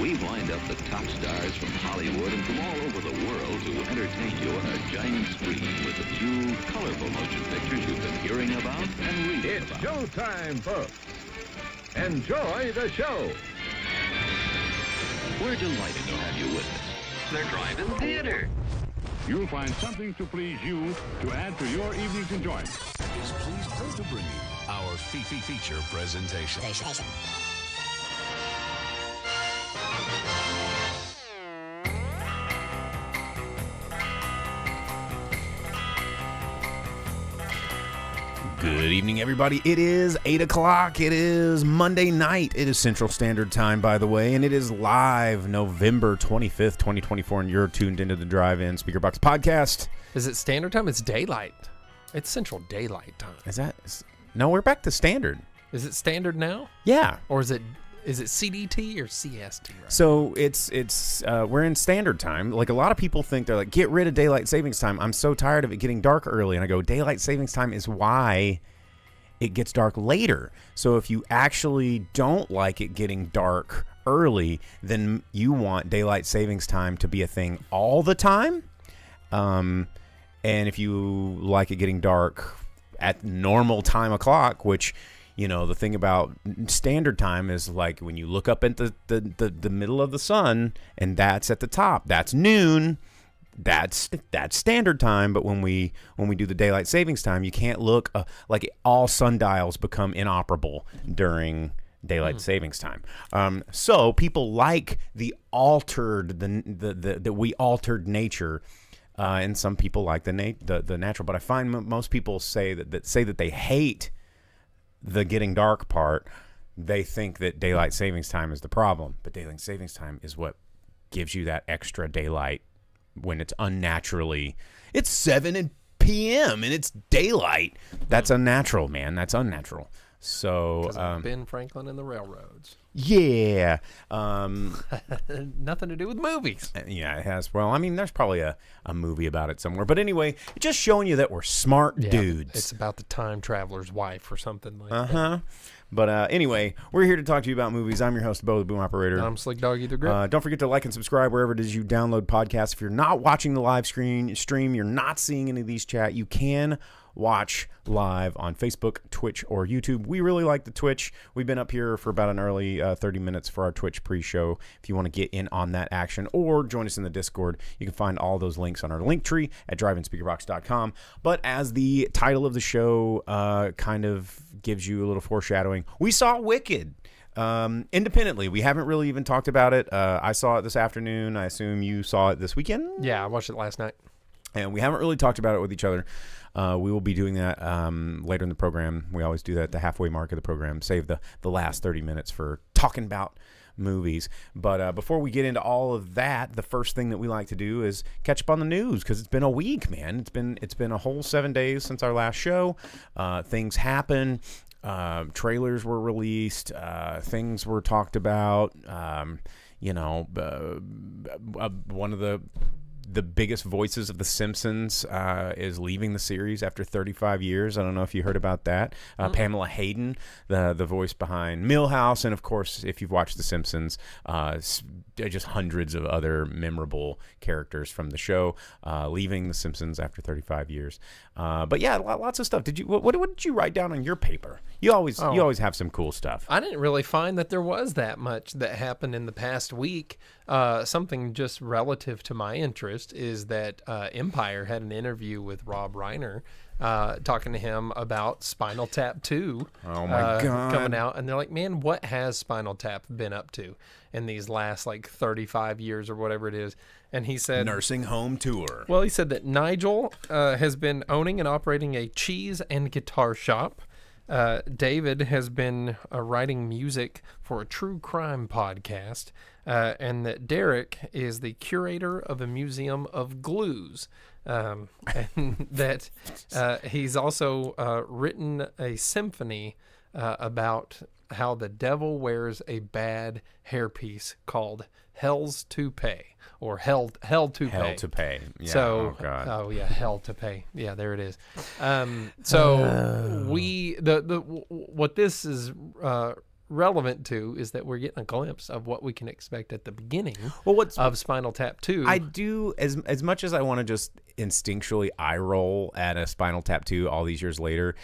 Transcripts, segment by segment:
We've lined up the top stars from Hollywood and from all over the world to entertain you on a giant screen with a few colorful motion pictures you've been hearing about and reading It's about. showtime, folks. Enjoy the show. We're delighted to have you with us. They're driving theater. You'll find something to please you to add to your evening's enjoyment. Is pleased to bring you our feature presentation. Good evening, everybody. It is 8 o'clock. It is Monday night. It is Central Standard Time, by the way, and it is live November 25th, 2024, and you're tuned into the Drive-In Speaker Box podcast. Is it standard time? It's daylight. It's Central Daylight Time. No, we're back to standard. Is it standard now? Yeah. Or is it CDT or CST? Right? So we're in standard time. Like, a lot of people think, they're like, get rid of daylight savings time. I'm so tired of it getting dark early. And I go, daylight savings time is why it gets dark later. So if you actually don't like it getting dark early, then you want daylight savings time to be a thing all the time. And if you like it getting dark at normal time o'clock, which, you know, the thing about standard time is, like, when you look up at the middle of the sun and that's at the top, that's noon. That's standard time. But when we do the daylight savings time, you can't look like all sundials become inoperable during daylight savings time. So people like the altered the we altered nature. And some people like the natural, but I find most people say that they hate the getting dark part. They think that daylight savings time is the problem, but daylight savings time is what gives you that extra daylight when it's unnaturally. It's 7 p.m. and it's daylight. That's unnatural, man. That's unnatural. So Ben Franklin and the railroads. Yeah. Nothing to do with movies. Yeah, it has. Well, I mean, there's probably a movie about it somewhere. But anyway, just showing you that we're smart dudes. It's about the time traveler's wife or something like that. But anyway, we're here to talk to you about movies. I'm your host, Bo, the Boom Operator. I'm Slick Dog Either Grip. Don't forget to like and subscribe wherever it is you download podcasts. If you're not watching the live stream, you're not seeing any of these chat, you can watch live on Facebook, Twitch, or YouTube. We really like the Twitch. We've been up here for about an early 30 minutes for our Twitch pre-show. If you want to get in on that action or join us in the Discord, you can find all those links on our link tree at driveinspeakerbox.com. But as the title of the show kind of gives you a little foreshadowing, we saw Wicked. Independently. We haven't really even talked about it. I saw it this afternoon. I assume you saw it this weekend? Yeah, I watched it last night. And we haven't really talked about it with each other. We will be doing that later in the program. We always do that at the halfway mark of the program. Save the last 30 minutes for talking about movies. But before we get into all of that, the first thing that we like to do is catch up on the news, because it's been a week, man. It's been a whole 7 days since our last show. Things happen. Trailers were released. Things were talked about. One of the biggest voices of The Simpsons is leaving the series after 35 years. I don't know if you heard about that. Pamela Hayden, the voice behind Milhouse, and of course, if you've watched The Simpsons, just hundreds of other memorable characters from the show leaving The Simpsons after 35 years. But yeah, lots of stuff. What did you write down on your paper? You always have some cool stuff. I didn't really find that there was that much that happened in the past week. Something just relative to my interest is that Empire had an interview with Rob Reiner, talking to him about Spinal Tap 2 coming out. And they're like, man, what has Spinal Tap been up to in these last 35 years or whatever it is? And he said, nursing home tour. Well, he said that Nigel has been owning and operating a cheese and guitar shop. David has been writing music for a true crime podcast, and that Derek is the curator of a museum of glues, and that he's also written a symphony about how the devil wears a bad hairpiece called Hell's to Pay, or Hell to Pay. Hell to Pay. Yeah. So, oh God. Oh yeah, Hell to Pay. Yeah, there it is. What this is relevant to is that we're getting a glimpse of what we can expect at the beginning Well, of Spinal Tap 2. I do, as much as I want to just instinctually eye roll at a Spinal Tap 2 all these years later,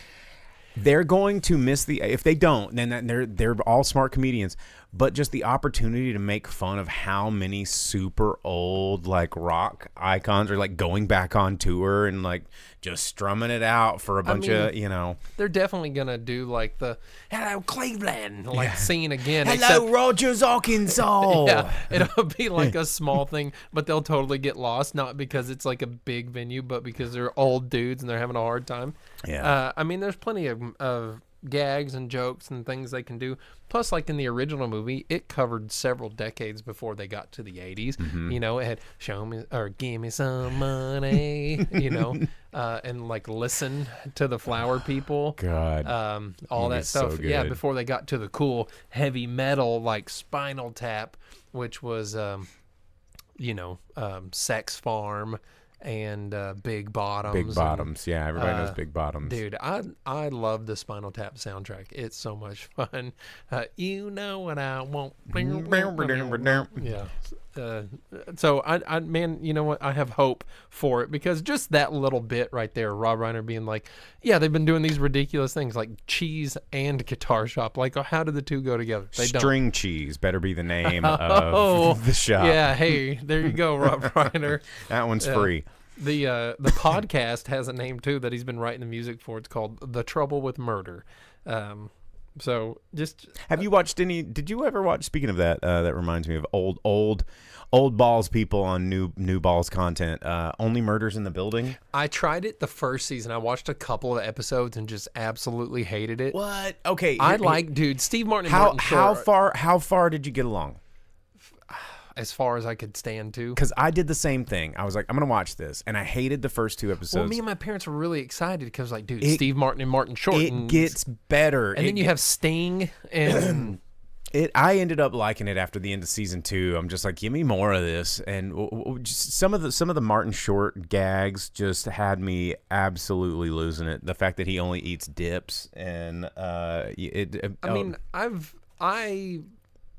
they're going to miss if they don't, then they're all smart comedians, but just the opportunity to make fun of how many super old like rock icons are like going back on tour and like just strumming it out for a bunch of, you know. They're definitely going to do like the Hello Cleveland like scene again. Hello, Rogers, Arkansas. Yeah, it'll be like a small thing, but they'll totally get lost, not because it's like a big venue, but because they're old dudes and they're having a hard time. Yeah. I mean, there's plenty of gags and jokes and things they can do. Plus, like in the original movie, it covered several decades before they got to the 80s. Mm-hmm. You know, it had show me or give me some money, you know, and like listen to the flower people. God. All that Movie's so stuff. Yeah, good. before they got to the cool heavy metal like Spinal Tap, which was, Sex Farm and Big Bottoms. Big Bottoms. Yeah, everybody knows Big Bottoms. Dude, I love the Spinal Tap soundtrack. It's so much fun. You know what I want. Yeah. So I man, you know what? I have hope for it because just that little bit right there, Rob Reiner being like, yeah, they've been doing these ridiculous things like cheese and guitar shop. Like, how did the two go together? They String Cheese better be the name of the shop. Yeah, hey, there you go, Rob Reiner. That one's free. The podcast has a name too that he's been writing the music for. It's called The Trouble with Murder. So just have you watched any? Did you ever watch? Speaking of that, that reminds me of old Balls people on new Balls content. Only Murders in the Building. I tried it the first season. I watched a couple of episodes and just absolutely hated it. What? Okay, dude, Steve Martin. And Martin Short, how far did you get along? as far as I could stand to. Because I did the same thing. I was like, I'm gonna watch this, and I hated the first two episodes. Well, me and my parents were really excited because, like, dude, Steve Martin and Martin Short. It gets better, and then you have Sting and. I ended up liking it after the end of season 2. I'm just like, give me more of this, and just some of the Martin Short gags just had me absolutely losing it. The fact that he only eats dips, and I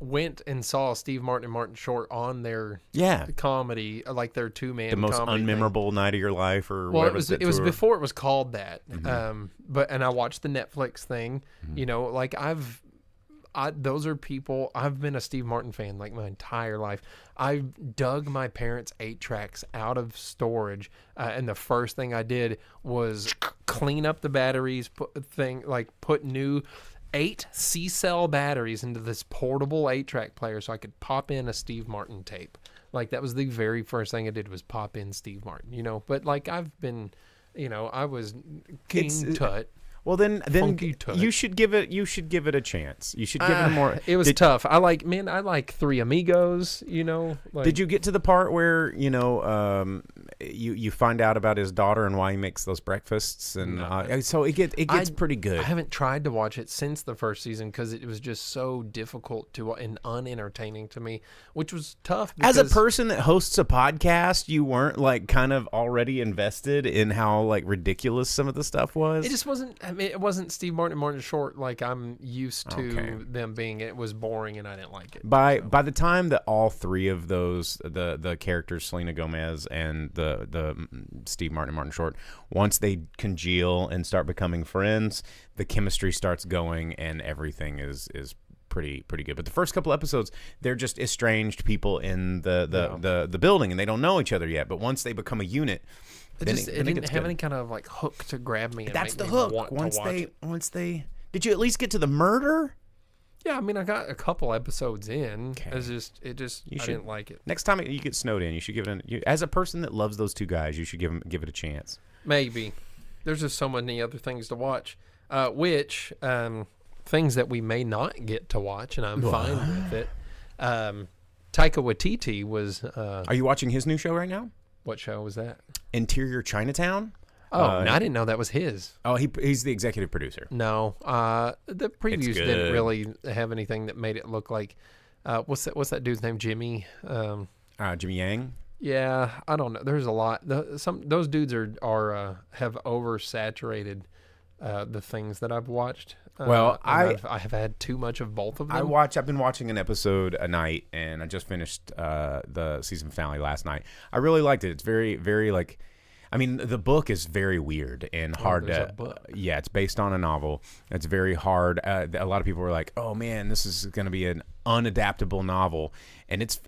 went and saw Steve Martin and Martin Short on their comedy, like their 2-man. The most unmemorable night of your life, or whatever. It was before it was called that. Mm-hmm. And I watched the Netflix thing. Mm-hmm. You know, like those are people. I've been a Steve Martin fan like my entire life. I dug my parents' 8-tracks out of storage, and the first thing I did was clean up the batteries, put new 8 C-cell batteries into this portable 8-track player so I could pop in a Steve Martin tape. Like, that was the very first thing I did was pop in Steve Martin, you know. But like, I've been, you know, I was King Tut. Well, then you should give it a chance. You should give it more. It was tough. I like Three Amigos. You know. Like, did you get to the part where you find out about his daughter and why he makes those breakfasts, and so it gets pretty good. I haven't tried to watch it since the first season because it was just so difficult and unentertaining to me, which was tough. As a person that hosts a podcast, you weren't like kind of already invested in how like ridiculous some of the stuff was. It just wasn't. I mean, it wasn't Steve Martin and Martin Short like I'm used to them being. It was boring and I didn't like it. By the time that all three of those the characters, Selena Gomez and the Steve Martin and Martin Short, once they congeal and start becoming friends, the chemistry starts going and everything is pretty good. But the first couple episodes, they're just estranged people in the building and they don't know each other yet. But once they become a unit. It didn't have any kind of like hook to grab me. That's the hook. Once they did you at least get to the murder? Yeah, I mean, I got a couple episodes in. Okay. I didn't like it. Next time you get snowed in, you should give it. As a person that loves those two guys, you should give it a chance. Maybe. There's just so many other things to watch, things that we may not get to watch, and I'm fine with it. Taika Waititi was. Are you watching his new show right now? What show was that? Interior Chinatown. Oh, I didn't know that was his. Oh, he's the executive producer. No, the previews didn't really have anything that made it look like. What's that dude's name? Jimmy. Jimmy Yang. Yeah, I don't know. There's a lot. Those dudes are have oversaturated the things that I've watched. Well, I have had too much of both of them. I've been watching an episode a night, and I just finished the season finale last night. I really liked it. It's very, very like, I mean, the book is very weird and hard there's to. a book. Yeah, it's based on a novel. It's very hard. A lot of people were like, "Oh man, this is going to be an unadaptable novel," and it's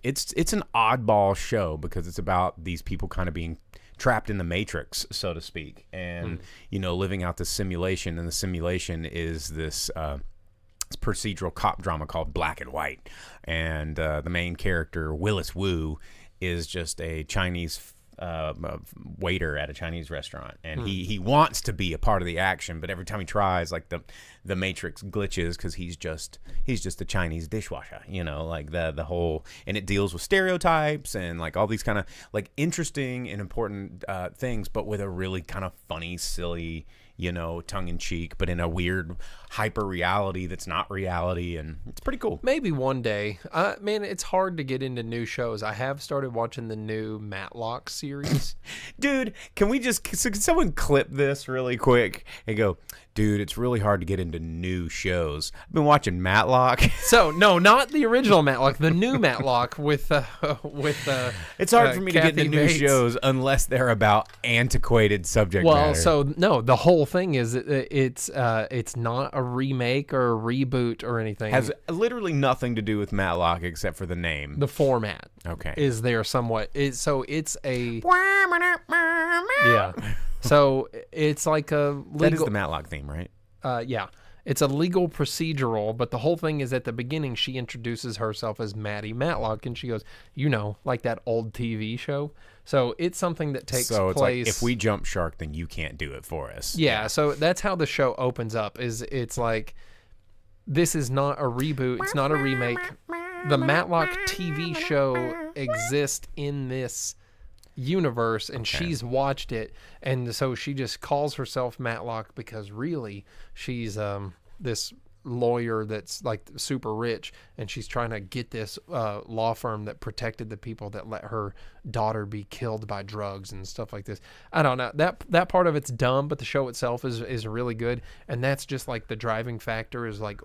an oddball show because it's about these people kind of being trapped in the matrix, so to speak, and living out this simulation. And the simulation is this procedural cop drama called Black and White, and the main character Willis Wu is just a Chinese waiter at a Chinese restaurant, and he wants to be a part of the action, but every time he tries, like the matrix glitches because he's just a Chinese dishwasher, like the whole, and it deals with stereotypes and like all these kind of like interesting and important things, but with a really kind of funny, silly, tongue-in-cheek, but in a weird hyper reality that's not reality, and it's pretty cool. Maybe one day. Man, it's hard to get into new shows. I have started watching the new Matlock series. Dude, can someone clip this really quick and go, dude, it's really hard to get into new shows. I've been watching Matlock. So, no, not the original Matlock, the new Matlock with it's hard for me to get Kathy into new Bates. shows unless they're about antiquated subject Well, matter. so no, the whole thing is it's not a remake or a reboot or anything. Has literally nothing to do with Matlock except for the name. The format Okay. is there somewhat. So it's a yeah. So it's like a legal. That is the Matlock theme, right? Yeah. It's a legal procedural, but the whole thing is at the beginning she introduces herself as Maddie Matlock, and she goes, like that old TV show. So it's something that takes So it's place. like, if we jump shark, then you can't do it for us. Yeah, so that's how the show opens up. It's like, this is not a reboot. It's not a remake. The Matlock TV show exists in this universe, and she's watched it, and so she just calls herself Matlock because really she's this lawyer that's like super rich, and she's trying to get this law firm that protected the people that let her daughter be killed by drugs and stuff like this. I don't know, that part of it's dumb, but the show itself is really good, and that's just like the driving factor is like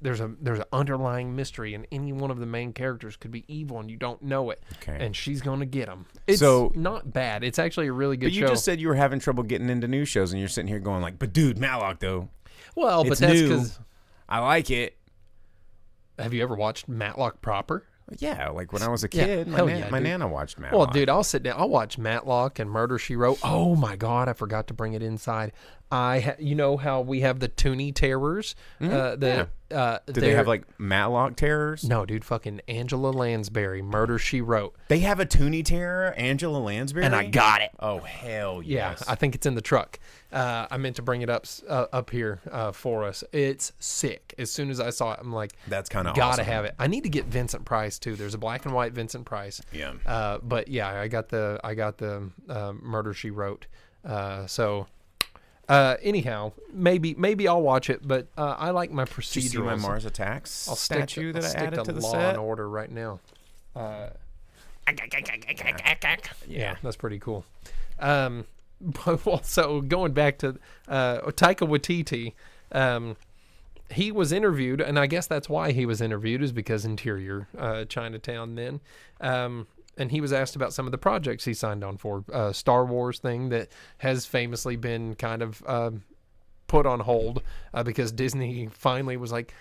there's an underlying mystery, and any one of the main characters could be evil and you don't know it. Okay. And she's going to get them. It's So- not bad. It's actually a really good But you show. just said you were having trouble getting into new shows, and you're sitting here going like, but dude, Matlock, though. well, but it's that's new. because I like it. have you ever watched Matlock proper? Yeah, like when I was a Yeah, kid, hell my yeah, my dude. Nana watched Matlock. Well, dude, I'll sit down. I'll watch Matlock and Murder, She Wrote. Oh my God, I forgot to bring it inside. You know how we have the Toonie Terrors? Did they have like Matlock terrors? No, dude, fucking Angela Lansbury, Murder, She Wrote. They have a Toonie terror, Angela Lansbury? And I got it. Oh, hell Yeah, yes. I think it's in the truck. I meant to bring it up here for us. It's sick. As soon as I saw it, I'm like, That's kinda gotta awesome. have it. I need to get Vincent Price too. There's a black and white Vincent Price. Yeah. But yeah, I got the Murder, She Wrote. Anyhow, maybe I'll watch it. But I like my procedurals. Did you see my Mars Attacks I'll statue that I stick added to the Law set? and Order right now. Yeah, that's pretty cool. Well, so going back to Taika Waititi, he was interviewed, and I guess that's why he was interviewed, is because Interior Chinatown then. And he was asked about some of the projects he signed on for. Star Wars thing that has famously been kind of put on hold because Disney finally was like,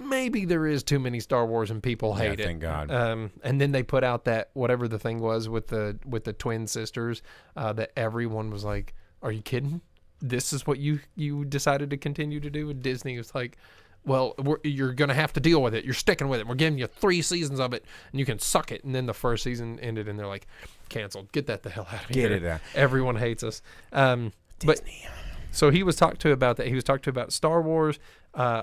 maybe there is too many Star Wars and people hate it. Thank God. And then they put out that whatever the thing was with the twin sisters that everyone was like, "Are you kidding? This is what you decided to continue to do?" And Disney was like, "Well, you're going to have to deal with it. You're sticking with it. We're giving you 3 seasons of it, and you can suck it." And then the first season ended, and they're like, "Canceled. Get that the hell out of here. Get it out. Everyone hates us." But so he was talked to about that. He was talked to about Star Wars,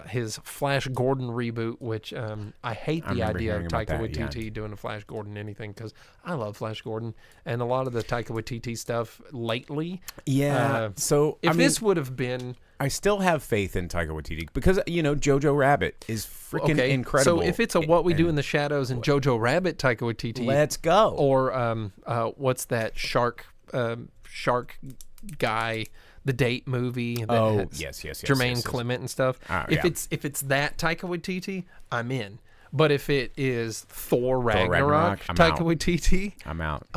his Flash Gordon reboot, which I hate the remember idea of hearing about Taika that, Waititi doing a Flash Gordon anything, because I love Flash Gordon and a lot of the Taika Waititi stuff lately. Yeah. So If I mean, this would have been I still have faith in Taika Waititi because Jojo Rabbit is freaking okay, incredible. so if it's a What We Do in And the Shadows and Jojo Rabbit Taika Waititi, let's go. or what's that shark guy the Date movie. That Oh, has yes, Jermaine yes. Clement and stuff. Yeah. If it's that Taika Waititi, I'm in. But if it is Thor Ragnarok, Ragnarok, I'm Taika out. Waititi, I'm out.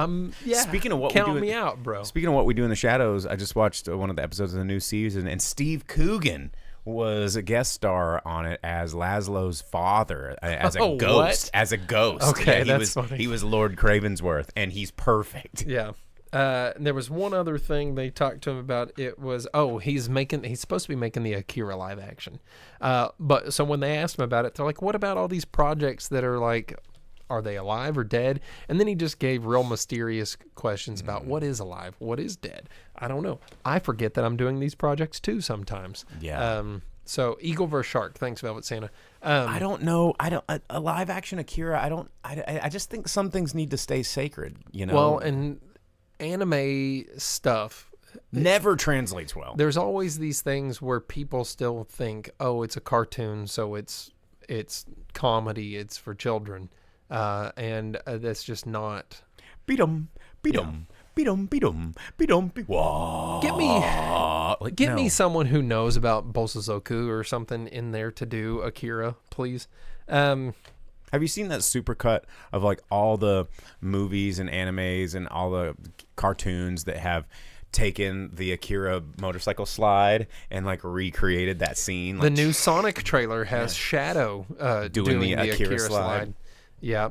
yeah. Speaking of what we count do in- me out, bro. Speaking of what we do in the shadows, I just watched one of the episodes of the new season, and Steve Coogan was a guest star on it as Laszlo's father, as a Oh, ghost. what? As a ghost. Okay, he that's was, funny. He was Lord Cravensworth, and he's perfect. Yeah. And there was one other thing they talked to him about. It was, he's supposed to be making the Akira live action. But so when they asked him about it, they're like, what about all these projects that are like, are they alive or dead? And then he just gave real mysterious questions about what is alive, what is dead. I don't know. I forget that I'm doing these projects too sometimes. Yeah. So Eagle vs. Shark. Thanks, Velvet Santa. I don't know. A live action Akira. I just think some things need to stay sacred. You know. Well, and anime stuff, never translates well. there's always these things where people still think, oh, it's a cartoon, so it's comedy, it's for children, and that's just not. Beat 'em, beat 'em, beat 'em, beat 'em, beat 'em. Whoa. Get me someone who knows about Bosozoku or something in there to do Akira, please. Have you seen that supercut of like all the movies and animes and all the cartoons that have taken the Akira motorcycle slide and like recreated that scene? The new Sonic trailer has Shadow doing the Akira slide. Yeah.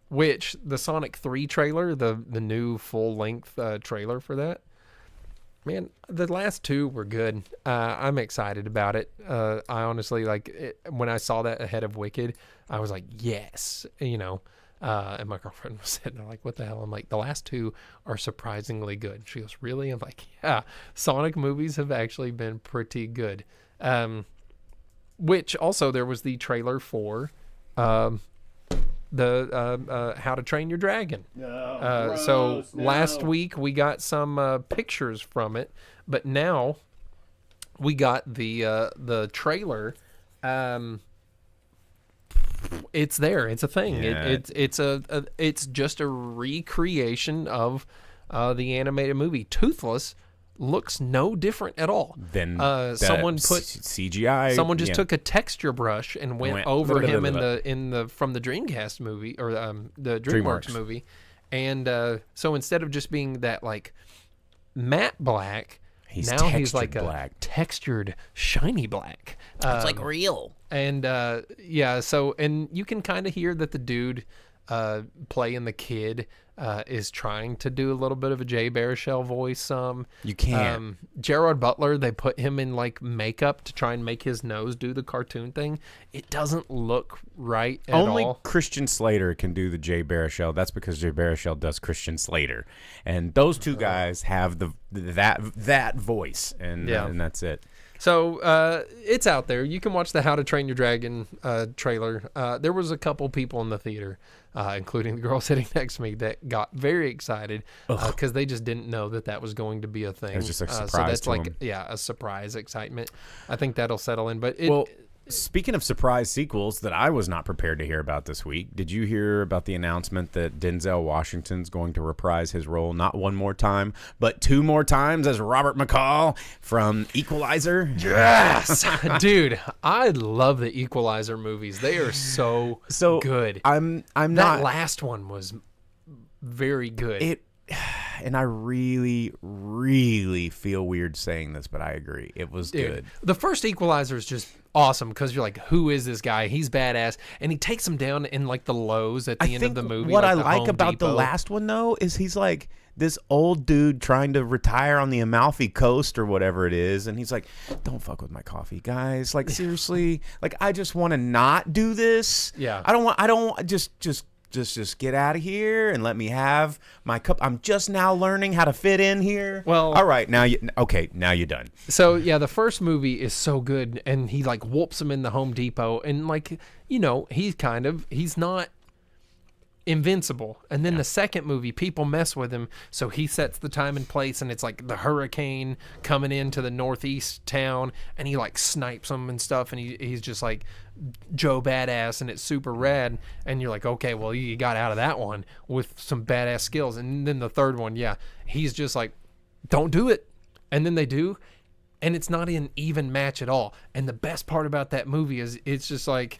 Which the Sonic 3 trailer, the new full-length trailer for that, man, the last two were good. I'm excited about it. I honestly, when I saw that ahead of Wicked, I was like, yes, and my girlfriend was sitting there like, what the hell? I'm like, the last two are surprisingly good. She goes, really? I'm like, yeah, Sonic movies have actually been pretty good. Which also there was the trailer for the How to Train Your Dragon. So last week we got some pictures from it, but now we got the trailer. It's there. It's a thing. Yeah. It's just a recreation of the animated movie. Toothless looks no different at all. Then someone put CGI. Someone just yeah. took a texture brush and went over him in the from the Dreamcast movie or the DreamWorks movie, and so instead of just being that like matte black, He's he's like black. a textured shiny black. It's like real. And so and you can kind of hear that the dude playing the kid is trying to do a little bit of a Jay Baruchel voice. You can't. Gerard Butler, they put him in like makeup to try and make his nose do the cartoon thing. It doesn't look right at Only all. Christian Slater can do the Jay Baruchel. That's because Jay Baruchel does Christian Slater, and those two guys have that voice, and that's it. So it's out there. You can watch the How to Train Your Dragon trailer. There was a couple people in the theater, including the girl sitting next to me, that got very excited because they just didn't know that was going to be a thing. It was just a surprise so that's to like, them. a surprise excitement. I think that'll settle in. But Speaking of surprise sequels that I was not prepared to hear about this week, did you hear about the announcement that Denzel Washington's going to reprise his role not one more time, but two more times as Robert McCall from Equalizer? yes, dude, I love the Equalizer movies. They are so good. I'm that not. last one was very good. And I really, really feel weird saying this, but I agree. It was good. The first Equalizer is just awesome because you're like, who is this guy? He's badass. And he takes him down in like the lows at the end of the movie. What I the like Home about the Depot. last one, though, is he's like this old dude trying to retire on the Amalfi Coast or whatever it is. And he's like, don't fuck with my coffee, guys. Like, seriously. Like, I just want to not do this. Yeah. I don't want just get out of here and let me have my cup. I'm just now learning how to fit in here. Well, all right, now you're done. So yeah, the first movie is so good, and he like whoops him in the Home Depot, and like he's not invincible. And then the second movie, people mess with him, so he sets the time and place, and it's like the hurricane coming into the northeast town, and he like snipes them and stuff, and he's just like Joe Badass, and it's super rad. And you're like, okay, well, you got out of that one with some badass skills. And then the third one, he's just like, don't do it. And then they do, and it's not an even match at all. And the best part about that movie is it's just like,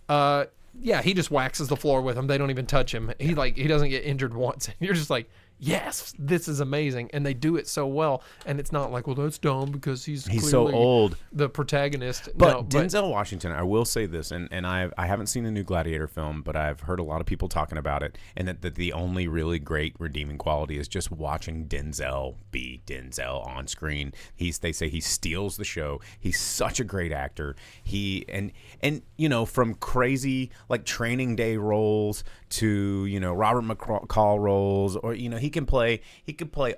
yeah, he just waxes the floor with them. They don't even touch him. He doesn't get injured once. And you're just like, yes, this is amazing. And they do it so well. And it's not like, well, that's dumb because he's so clearly old. the protagonist. But Denzel Washington, I will say this, and I haven't seen the new Gladiator film, but I've heard a lot of people talking about it, and that the only really great redeeming quality is just watching Denzel be Denzel on screen. They say he steals the show. He's such a great actor. And you know, from crazy like Training Day roles to, you know, Robert McCall roles, or, you know, he could play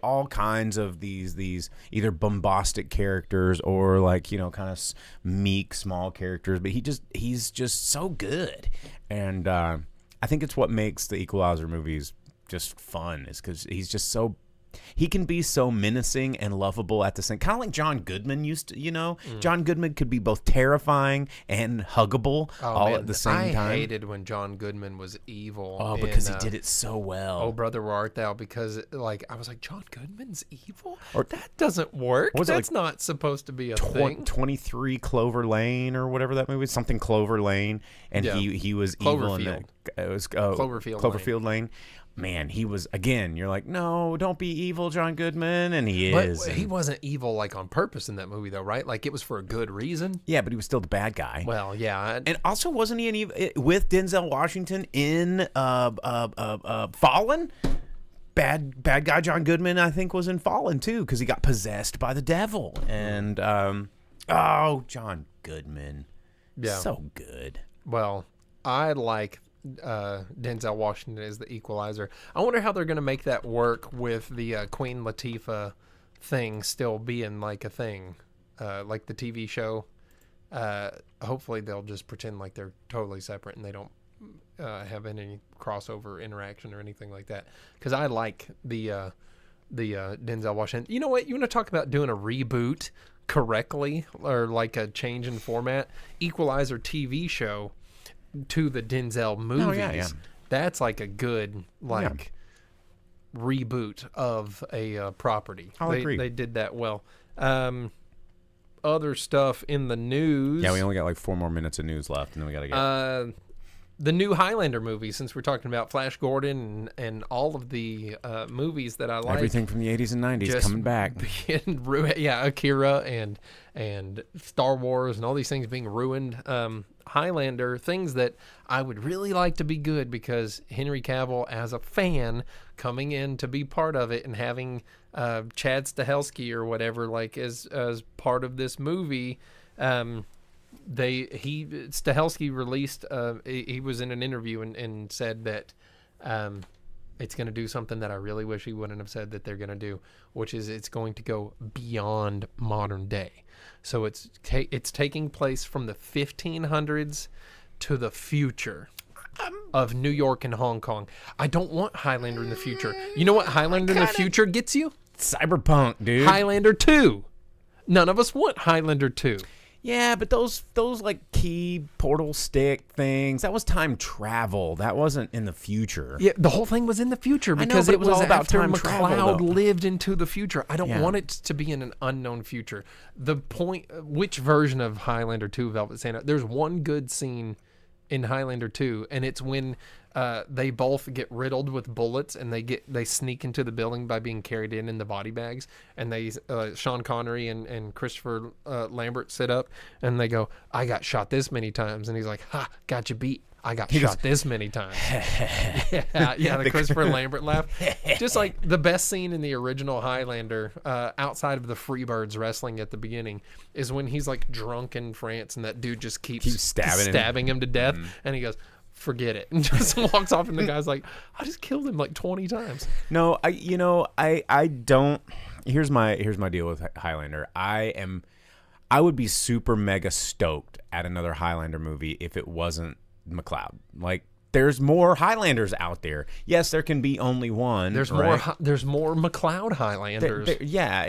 all kinds of these either bombastic characters or like, you know, kind of meek small characters, but he's just so good. And I think it's what makes the Equalizer movies just fun, is because he can be so menacing and lovable at the same, kind of like John Goodman used to, you know. John Goodman could be both terrifying and huggable at the same time. I hated when John Goodman was evil. Oh, because he did it so well. Oh, Brother, Where Art Thou? Because like I was like, John Goodman's evil? Or that doesn't work. That's not supposed to be a thing. 23 Clover Lane or whatever that movie is, something Clover Lane, and he was evil in that. It was Cloverfield Lane. Man, he was, again, you're like, no, don't be evil, John Goodman, and he is. But he wasn't evil like on purpose in that movie, though, right? Like it was for a good reason. Yeah, but he was still the bad guy. Well, yeah, and also wasn't he with Denzel Washington in Fallen? Bad guy John Goodman, I think, was in Fallen too, because he got possessed by the devil. And John Goodman, so good. Well, I like Denzel Washington is the Equalizer. I wonder how they're going to make that work with the Queen Latifah thing still being like a thing, like the TV show. Hopefully they'll just pretend like they're totally separate and they don't have any crossover interaction or anything like that. Because I like the Denzel Washington. You know what? You want to talk about doing a reboot correctly, or like a change in format? Equalizer TV show to the Denzel movies. Oh, yeah. That's like a good reboot of a property. I'll agree. They did that well. Other stuff in the news. Yeah, we only got like 4 more minutes of news left, and then we got to get the new Highlander movie, since we're talking about Flash Gordon and all of the movies that I like. Everything from the 80s and 90s coming back. Akira and Star Wars and all these things being ruined. Highlander, things that I would really like to be good, because Henry Cavill as a fan coming in to be part of it and having Chad Stahelski or whatever like as part of this movie. Stahelski released he was in an interview and said that it's going to do something that I really wish he wouldn't have said that they're going to do, which is it's going to go beyond modern day. So it's taking place from the 1500s to the future of New York and Hong Kong. I don't want Highlander in the future. You know what Highlander in the future gets you? Cyberpunk, dude. Highlander 2. None of us want Highlander 2. Yeah, but those like key portal stick things, that was time travel. That wasn't in the future. Yeah, the whole thing was in the future because it it was was all about after time travel, McLeod lived into the future. I don't want it to be in an unknown future. The point, which version of Highlander 2 Velvet Santa? There's one good scene in Highlander 2, and it's when they both get riddled with bullets, and they sneak into the building by being carried in the body bags, and they Sean Connery and Christopher Lambert sit up, and they go, "I got shot this many times," and he's like, "Ha, got you beat. I got shot this many times." the Christopher Lambert laugh. Just like the best scene in the original Highlander, outside of the Freebirds wrestling at the beginning, is when he's like drunk in France and that dude just keeps stabbing him to death, and he goes, "Forget it," and just walks off, and the guy's like, "I just killed him like 20 times." No, I don't. Here's my deal with Highlander. I would be super mega stoked at another Highlander movie if it wasn't McLeod. Like, there's more Highlanders out there. Yes, there can be only one. There's right? There's more McLeod Highlanders. I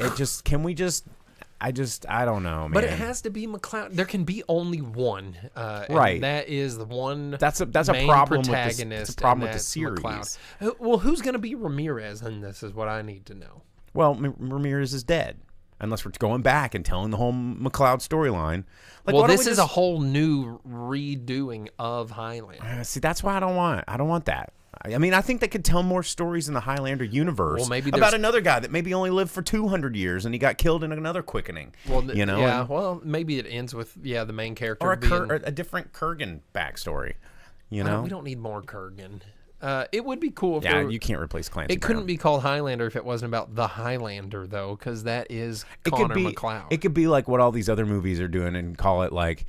don't know, man. But it has to be McLeod. There can be only one, right? And that is the one. That's a problem protagonist. That's a problem with the series. McLeod. Well, who's going to be Ramirez? And this is what I need to know. Well, Ramirez is dead. unless we're going back and telling the whole McCloud storyline. Like, Well, why don't this we is a whole new redoing of Highlander. see, that's why I don't want that. I mean, I think they could tell more stories in the Highlander universe Well, maybe about there's- another guy that maybe only lived for 200 years and he got killed in another quickening. Well, and- well, maybe it ends with the main character or being. or a different Kurgan backstory. You know, We don't need more Kurgan. It would be cool if yeah, there- you can't replace Clancy. it couldn't Brown. be called Highlander if it wasn't about the Highlander, though, because that is Connor McLeod. It could be like what all these other movies are doing and call it like,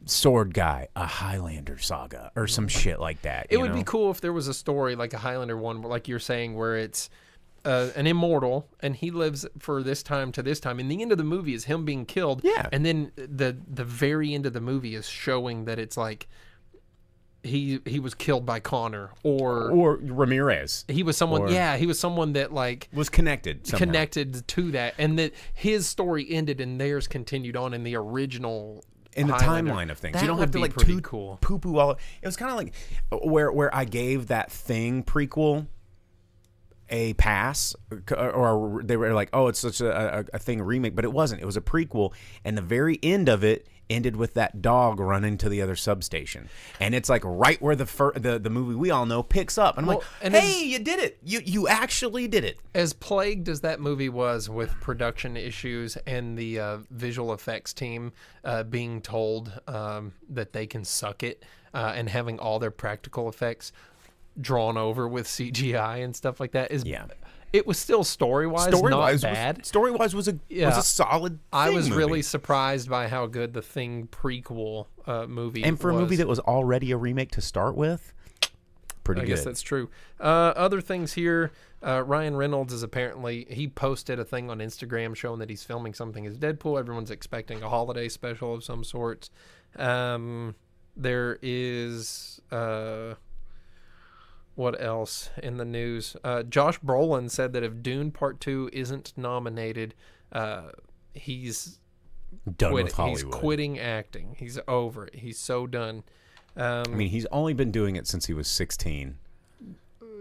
Sword Guy, a Highlander saga or some shit like that. It would be cool if there was a story like a Highlander one, like you're saying, where it's an immortal and he lives for this time to this time, and the end of the movie is him being killed. Yeah. And then the very end of the movie is showing that it's like he was killed by Connor, or Ramirez he was someone. or- He was someone that like was connected somehow. connected to that, and that his story ended and theirs continued on in the original. in the Highlander. timeline of things. That You don't have would to be like pretty cool. poo all. It was kind of like where I gave that Thing prequel a pass, or they were like, oh, it's such a Thing remake, but it wasn't. It was a prequel, and the very end of it ended with that dog running to the other substation, and it's like right where the movie we all know picks up. And I'm Well, like, and hey, you did it! You actually did it. As plagued as that movie was with production issues and the visual effects team being told that they can suck it and having all their practical effects drawn over with CGI and stuff like that, it was still story-wise not bad. Story-wise was a solid. I was Thing really movie. surprised by how good the Thing prequel movie And for a movie was. that was already a remake to start with, pretty I good. guess that's true. Other things here, Ryan Reynolds is apparently, he posted a thing on Instagram showing that he's filming something as Deadpool. Everyone's expecting a holiday special of some sorts. There is, what else in the news? Josh Brolin said that if Dune Part 2 isn't nominated, he's Done quit. with Hollywood. He's quitting acting. He's over it. He's so done. I mean, he's only been doing it since he was 16.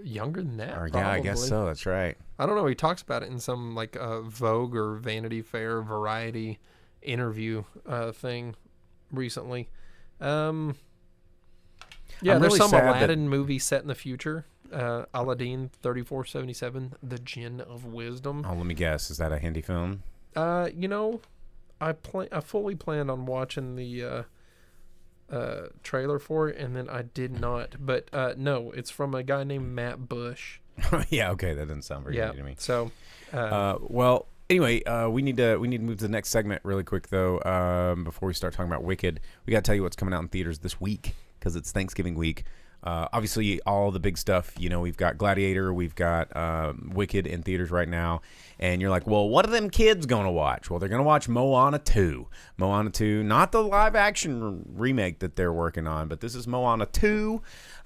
Younger than that, Or, yeah, I guess probably. so. That's right. I don't know. He talks about it in some like Vogue or Vanity Fair Variety interview thing recently. Yeah, I'm there's really some sad that- Aladdin movie set in the future. Aladdin 3477, The Djinn of Wisdom. Oh, let me guess. Is that a Hindi film? I fully planned on watching the trailer for it, and then I did not. But no, it's from a guy named Matt Bush. Yeah. Okay, that doesn't sound very Yeah. Hindi to me. So, Well, anyway, we need to move to the next segment really quick though. Before we start talking about Wicked, we got to tell you what's coming out in theaters this week because it's Thanksgiving week. Obviously, all the big stuff. We've got Gladiator, we've got Wicked in theaters right now, and you're like, well, what are them kids going to watch? Well, they're going to watch Moana 2. Moana 2, not the live-action remake that they're working on, but this is Moana 2.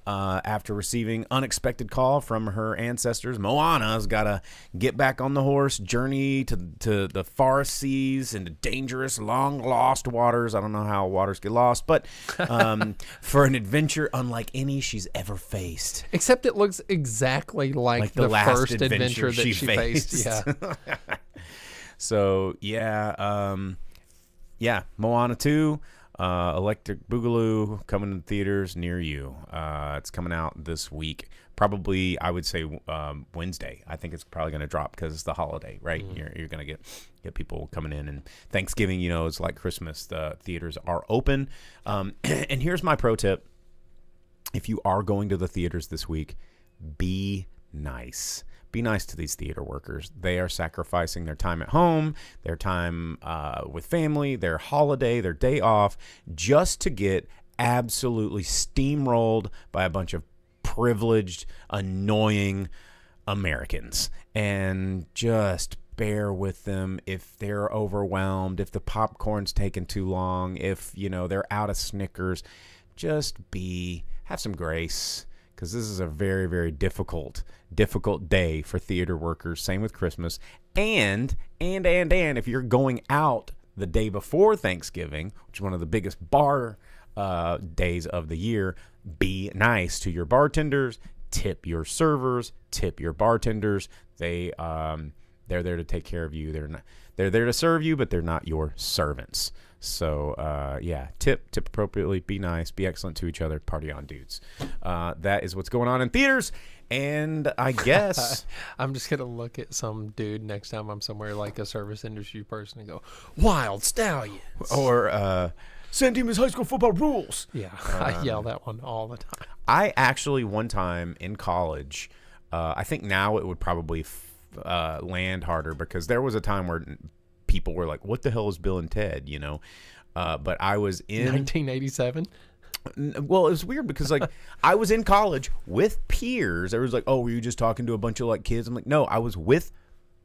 After receiving unexpected call from her ancestors, Moana's got to get back on the horse, journey to the far seas into dangerous, long-lost waters. I don't know how waters get lost, but for an adventure unlike any she's ever faced. except it looks exactly like the last first adventure that she faced. Yeah. So, yeah, Moana 2. Electric Boogaloo coming to theaters near you. It's coming out this week. Probably, I would say Wednesday. I think it's probably going to drop because it's the holiday, right? You're going to get people coming in, and Thanksgiving, it's like Christmas. The theaters are open. And here's my pro tip: if you are going to the theaters this week, be nice. Be nice to these theater workers. They are sacrificing their time at home, their time with family, their holiday, their day off, just to get absolutely steamrolled by a bunch of privileged, annoying Americans. And just bear with them if they're overwhelmed, if the popcorn's taking too long, if, they're out of Snickers. Just have some grace. Because this is a very, very difficult day for theater workers. Same with Christmas. And if you're going out the day before Thanksgiving, which is one of the biggest bar days of the year, be nice to your bartenders, tip your servers, tip your bartenders. They They're there to take care of you. They're there to serve you, but they're not your servants. So, yeah, tip appropriately, be nice, be excellent to each other, party on, dudes. That is what's going on in theaters. And I guess I'm just going to look at some dude next time I'm somewhere like a service industry person and go, Wild Stallions. or San Dimas High School football rules. Yeah, I yell that one all the time. I actually one time in college, I think now it would probably land harder because there was a time where people were like, what the hell is Bill and Ted, you know? But I was in 1987. Well, it was weird because like I was in college with peers. Everyone's like, oh, were you just talking to a bunch of like kids? I'm like, no, I was with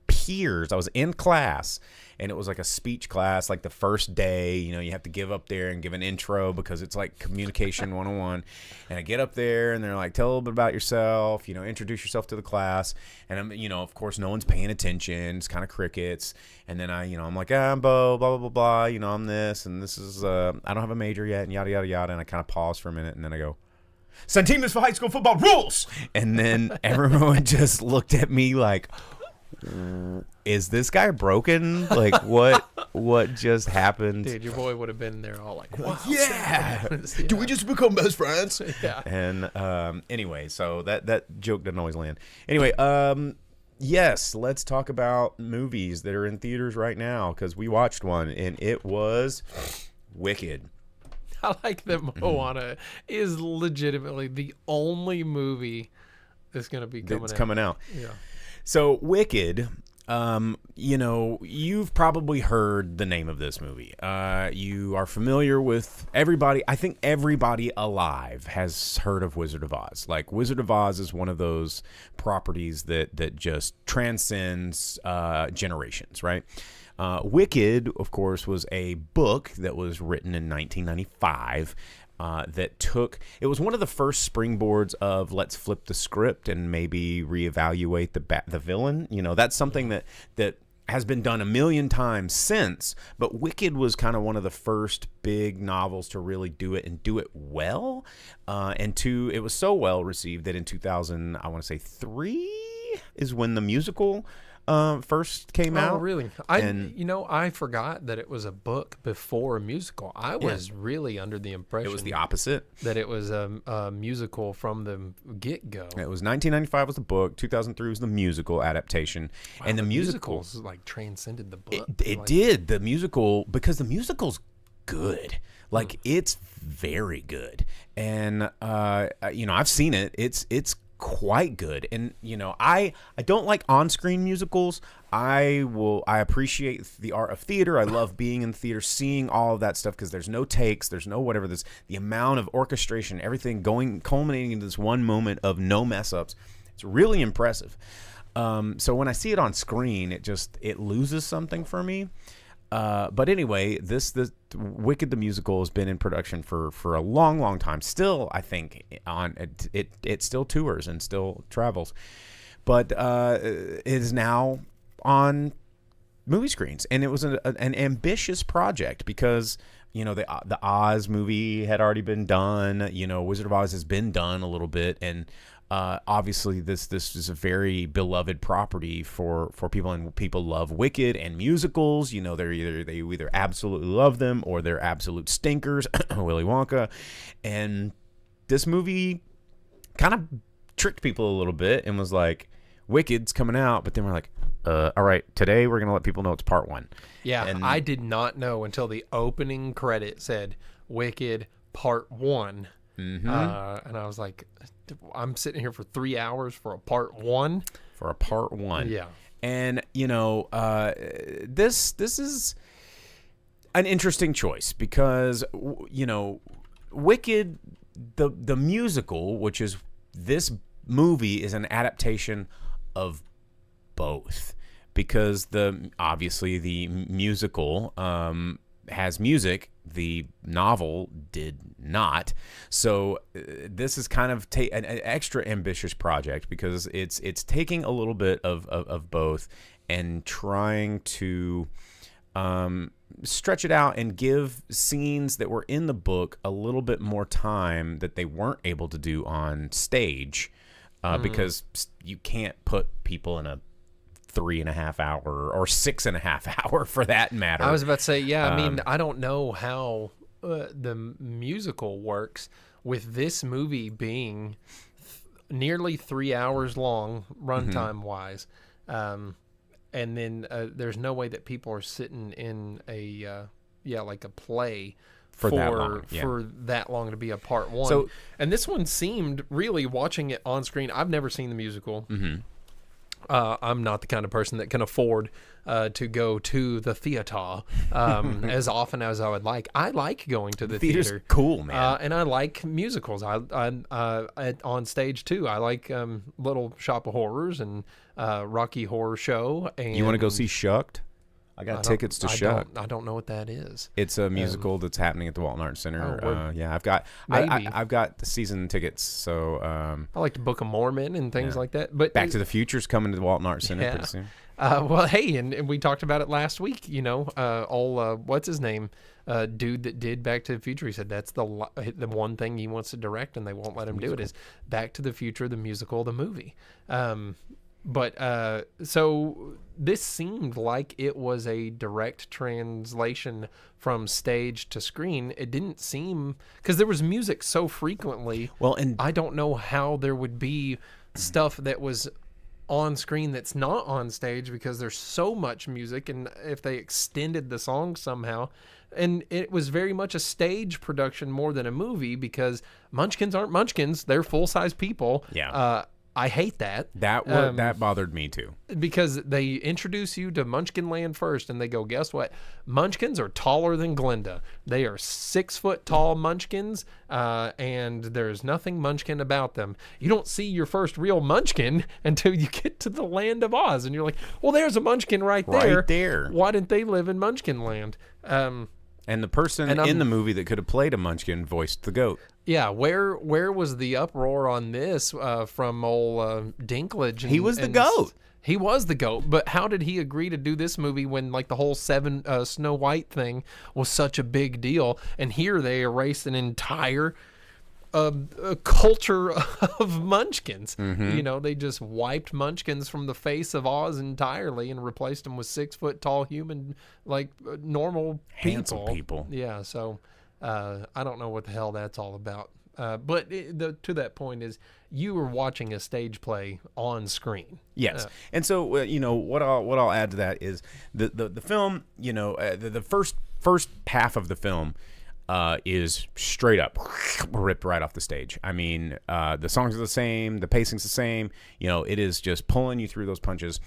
peers. I was in class, and it was like a speech class, like the first day. You know, you have to give up there and give an intro because it's like communication 101. And I get up there, and they're like, tell a little bit about yourself. You know, introduce yourself to the class. And I'm, you know, of course, no one's paying attention. It's kind of crickets. And then I'm like, I'm Bo, blah blah blah blah. You know, I'm this, and this is I don't have a major yet, and yada yada yada. And I kind of pause for a minute, and then I go, San Dimas for high school football rules. And then everyone just looked at me like, is this guy broken? Like what just happened? Dude, your boy would have been there all like, wow, yeah. yeah. Do we just become best friends? Yeah. And anyway, so that joke doesn't always land. Anyway, yes, let's talk about movies that are in theaters right now because we watched one and it was Wicked. I like that Moana is legitimately the only movie that's going to be coming out. Yeah. So Wicked, you know, you've probably heard the name of this movie. You are familiar with everybody. I think everybody alive has heard of Wizard of Oz. Like Wizard of Oz is one of those properties that just transcends generations, right? Wicked, of course, was a book that was written in 1995 it was one of the first springboards of let's flip the script and maybe reevaluate the villain. You know, that's something that has been done a million times since, but Wicked was kind of one of the first big novels to really do it and do it well. It was so well received that in 2000, I want to say 3 is when the musical first came out. Oh, really? I forgot that it was a book before a musical. I was really under the impression it was the opposite, that it was a musical from the get-go. It was 1995 was the book, 2003 was the musical adaptation, wow, and the musicals like transcended the book. It did the musical because the musical's good. Like it's very good, and I've seen it. It's quite good. And I don't like on-screen musicals. I appreciate the art of theater. I love being in theater, seeing all of that stuff because there's no takes, there's no whatever. There's the amount of orchestration, everything culminating into this one moment of no mess ups. It's really impressive. So when I see it on screen, it loses something for me. But anyway, this Wicked the musical has been in production for a long time. Still, I think it still tours and still travels, but it is now on movie screens, and it was an ambitious project because the Oz movie had already been done. Wizard of Oz has been done a little bit, and obviously this is a very beloved property for people, and people love Wicked and musicals. They either absolutely love them or they're absolute stinkers. Willy Wonka, and this movie kind of tricked people a little bit and was like, Wicked's coming out, but then we're like, all right, today we're gonna let people know it's part 1. Yeah, and I did not know until the opening credit said Wicked Part 1. Mm-hmm. And I was like, I'm sitting here for 3 hours for a part 1? For a part 1. Yeah. And, this is an interesting choice because, Wicked, the musical, which is this movie, is an adaptation of both because obviously the musical has music, the novel did not. So this is kind of an extra ambitious project because it's taking a little bit of both and trying to stretch it out and give scenes that were in the book a little bit more time that they weren't able to do on stage because you can't put people in a 3.5 hour or 6.5 hour for that matter. I was about to say, yeah. I mean, I don't know how the musical works with this movie being nearly 3 hours long, runtime wise, and then there's no way that people are sitting in a like a play for that long to be a part one. So, and this one seemed really, watching it on screen. I've never seen the musical. I'm not the kind of person that can afford to go to the theater as often as I would like. I like going to the theater's theater. Cool, man. And I like musicals. I on stage too. I like Little Shop of Horrors and Rocky Horror Show. And You want to go see Shucked? I got tickets to Shucked. I don't know what that is. It's a musical that's happening at the Walton Arts Center. I've got I've got the season tickets. So I like to Book of Mormon and things like that. But Back to the Future's coming to the Walton Arts Center pretty soon. Well, hey, and we talked about it last week. You know, what's his name? Dude that did Back to the Future. He said that's the one thing he wants to direct, and they won't let him do it. Is Back to the Future, the musical, the movie. But so this seemed like it was a direct translation from stage to screen. It didn't seem, because there was music so frequently. Well, and I don't know how there would be stuff that was on screen that's not on stage, because there's so much music, and if they extended the song somehow. And it was very much a stage production more than a movie, because Munchkins aren't Munchkins. They're full-size people. Yeah. I hate that. That bothered me too. Because they introduce you to Munchkin Land first, and they go, guess what? Munchkins are taller than Glinda. They are 6 foot tall Munchkins, and there's nothing Munchkin about them. You don't see your first real Munchkin until you get to the Land of Oz, and you're like, well, there's a Munchkin right there. Right there. Why didn't they live in Munchkin Land? And the person in the movie that could have played a Munchkin voiced the goat. Yeah, where was the uproar on this from old Dinklage? He was the goat. He was the goat, but how did he agree to do this movie when like the whole Snow White thing was such a big deal? And here they erased an entire a culture of Munchkins. You know, they just wiped Munchkins from the face of Oz entirely and replaced them with 6 foot tall human, like normal Handsome people. Yeah, so I don't know what the hell that's all about. But to that point is, you were watching a stage play on screen. Yes, and so you know what I'll add to that is the film. You know, the first half of the film is straight up ripped right off the stage. I mean, the songs are the same, the pacing's the same. You know, it is just pulling you through those punches.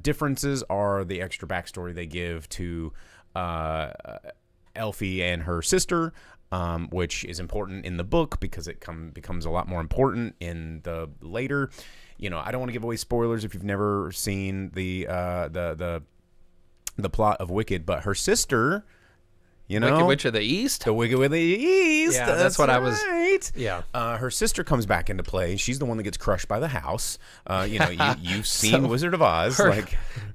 Differences are the extra backstory they give to Elfie and her sister, which is important in the book because it becomes a lot more important in the later. You know, I don't want to give away spoilers if you've never seen the plot of Wicked, but her sister, you know, Wicked Witch of the East. The Wicked Witch of the East. Yeah, that's what I was. Yeah. Her sister comes back into play. She's the one that gets crushed by the house. You know, you've seen Wizard of Oz.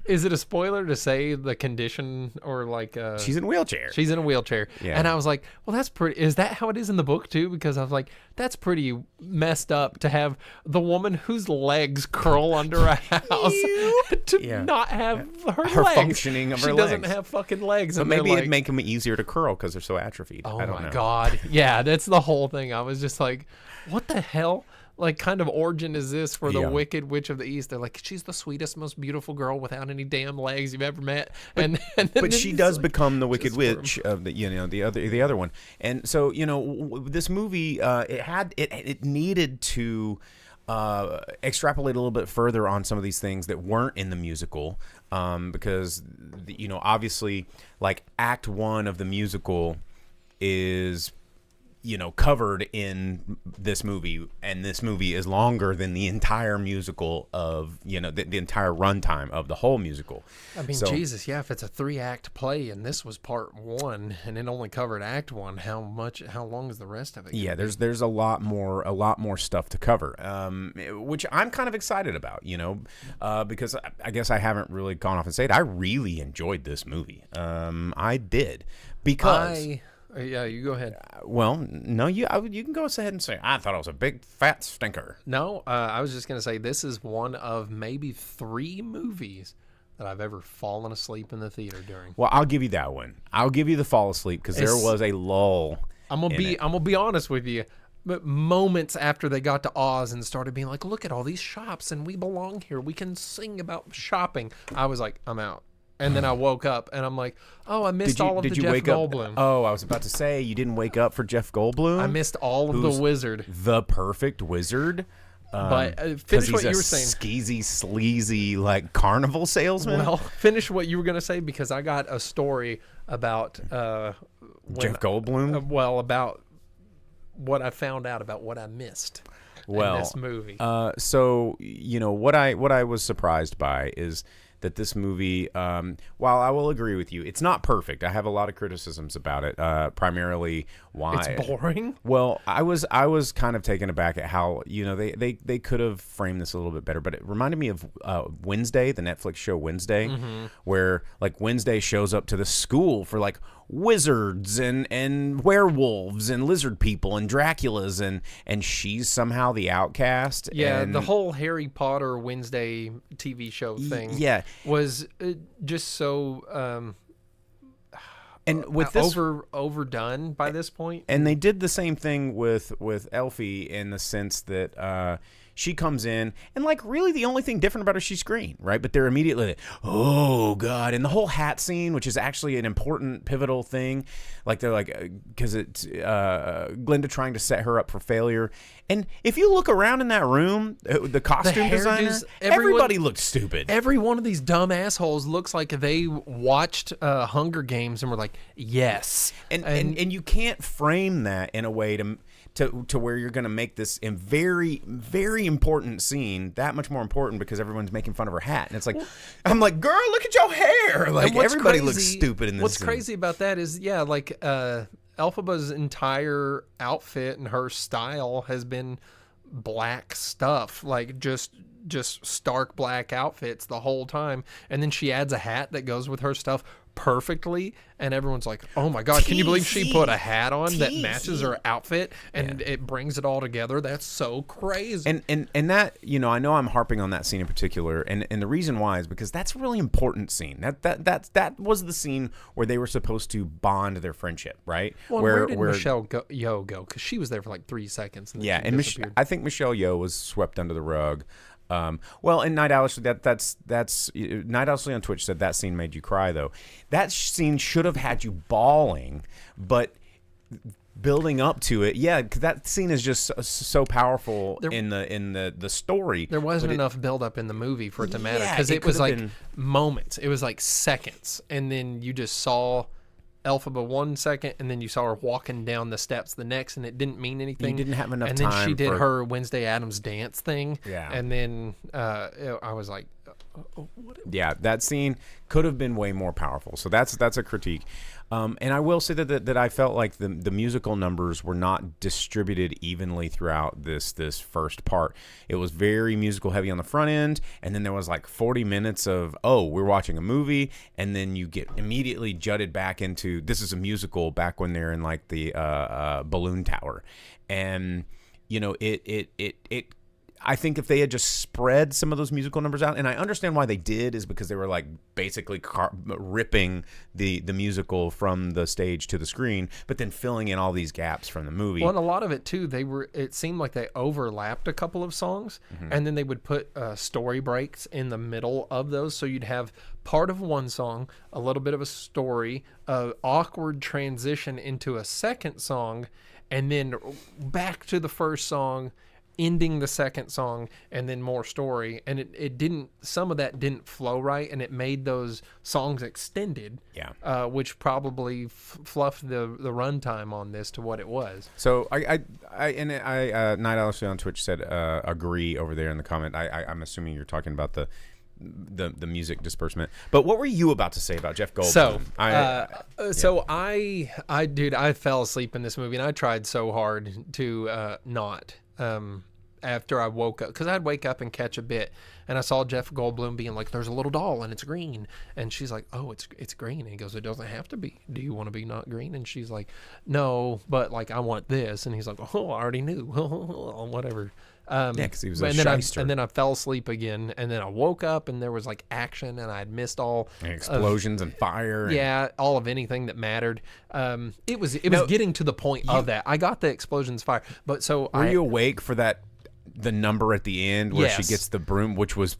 Is it a spoiler to say the condition or like? She's in a wheelchair. She's in a wheelchair. Yeah. And I was like, well, that's pretty. Is that how it is in the book too? Because I was like, that's pretty messed up to have the woman whose legs curl under a house to not have her legs. Functioning of her legs. She doesn't have fucking legs. But maybe it'd make them easier to curl because they're so atrophied. Oh I don't my know. God. Yeah, that's the whole thing. I was just like, what the hell? Like, kind of origin is this for the Wicked Witch of the East? They're like, she's the sweetest, most beautiful girl without any damn legs you've ever met. But she does become the Wicked Witch of the other one. And so, you know, this movie it needed to extrapolate a little bit further on some of these things that weren't in the musical, because you know, obviously, like Act 1 of the musical is, you know, covered in this movie, and this movie is longer than the entire musical of, you know, the entire runtime of the whole musical. I mean, Jesus, yeah, if it's a 3-act play and this was part 1 and it only covered Act 1, how long is the rest of it? Yeah, there's a lot more stuff to cover, which I'm kind of excited about, you know, because I guess I haven't really gone off and said I really enjoyed this movie. I did, because Yeah, you go ahead. Well, no, you can go ahead and say I thought it was a big fat stinker. No, I was just going to say this is one of maybe 3 movies that I've ever fallen asleep in the theater during. Well, I'll give you that one. I'll give you the fall asleep because there was a lull. I'm gonna be honest with you. But moments after they got to Oz and started being like, look at all these shops and we belong here. We can sing about shopping. I was like, I'm out. And then I woke up and I'm like, oh, I missed all of the Jeff Goldblum. Oh, I was about to say you didn't wake up for Jeff Goldblum. I missed all of the Wizard. The perfect wizard. But finish what you were saying. Skeezy, sleazy, like carnival salesman. Well, finish what you were going to say because I got a story about Jeff Goldblum. About what I found out about what I missed in this movie. So what I was surprised by is that this movie, while I will agree with you, it's not perfect. I have a lot of criticisms about it. Primarily, why it's boring. Well, I was kind of taken aback at how they could have framed this a little bit better. But it reminded me of Wednesday, the Netflix show Wednesday, where like Wednesday shows up to the school for like wizards and werewolves and lizard people and Draculas and she's somehow the outcast. Yeah, and the whole Harry Potter Wednesday TV show thing was just so and with this overdone by this point. And they did the same thing with Elfie in the sense that she comes in and like really the only thing different about her, she's green, right? But they're immediately like, oh God. And the whole hat scene, which is actually an important pivotal thing. Like they're like, because it's Glinda trying to set her up for failure. And if you look around in that room, the costume designer, everybody looked stupid. Every one of these dumb assholes looks like they watched Hunger Games and were like, yes. And you can't frame that in a way to where you're going to make this a very, very important scene that much more important because everyone's making fun of her hat. And it's like, I'm like, girl, look at your hair. Like everybody looks stupid in this What's scene. crazy about that is, Elphaba's entire outfit and her style has been black stuff, like just stark black outfits the whole time. And then she adds a hat that goes with her stuff perfectly, and everyone's like, oh my God, can you believe she put a hat on that matches her outfit and it brings it all together? That's so crazy. And that, I know I'm harping on that scene in particular, and the reason why is because that's a really important scene. That was the scene where they were supposed to bond their friendship, right? Well, where did Michelle Yeoh go? Because she was there for like 3 seconds. And then she disappeared. I think Michelle Yeoh was swept under the rug. And Night Owl, that's Night Owl on Twitch said that scene made you cry though. That scene should have had you bawling, but building up to it, because that scene is just so powerful in the story. There wasn't enough build up in the movie for it to matter because it was like moments. It was like seconds, and then you just saw Elphaba 1 second, and then you saw her walking down the steps the next, and it didn't mean anything. You didn't have enough time. And then she did for her Wednesday Addams dance thing. Yeah. And then I was like, what? Yeah, that scene could have been way more powerful. So that's a critique. And I will say that I felt like the musical numbers were not distributed evenly throughout this first part. It was very musical heavy on the front end, and then there was like 40 minutes of, we're watching a movie, and then you get immediately jutted back into this is a musical back when they're in like the balloon tower. And it I think if they had just spread some of those musical numbers out, and I understand why they did, is because they were like basically ripping the musical from the stage to the screen, but then filling in all these gaps from the movie. Well, and a lot of it too, it seemed like they overlapped a couple of songs, and then they would put story breaks in the middle of those, so you'd have part of one song, a little bit of a story, an awkward transition into a second song, and then back to the first song, ending the second song, and then more story. And it didn't, some of that didn't flow right, and it made those songs extended, which probably fluffed the runtime on this to what it was. So I Night Owl on Twitch said agree over there in the comment. I'm assuming you're talking about the music disbursement. But what were you about to say about Jeff Goldblum? Dude, I fell asleep in this movie, and I tried so hard to not. after I woke up, because I'd wake up and catch a bit, and I saw Jeff Goldblum being like, "There's a little doll and it's green," and she's like, "Oh, it's green," and he goes, "It doesn't have to be. Do you want to be not green?" And she's like, "No, but like I want this," and he's like, "Oh, I already knew." Whatever. Yeah, because he was a and shyster. then I fell asleep again, and then I woke up and there was like action, and I had missed all And explosions and fire. And, yeah, all of anything that mattered. It was getting to the point of that. I got the explosions, fire, but so were you awake for the number at the end where she Yes. gets the broom, which was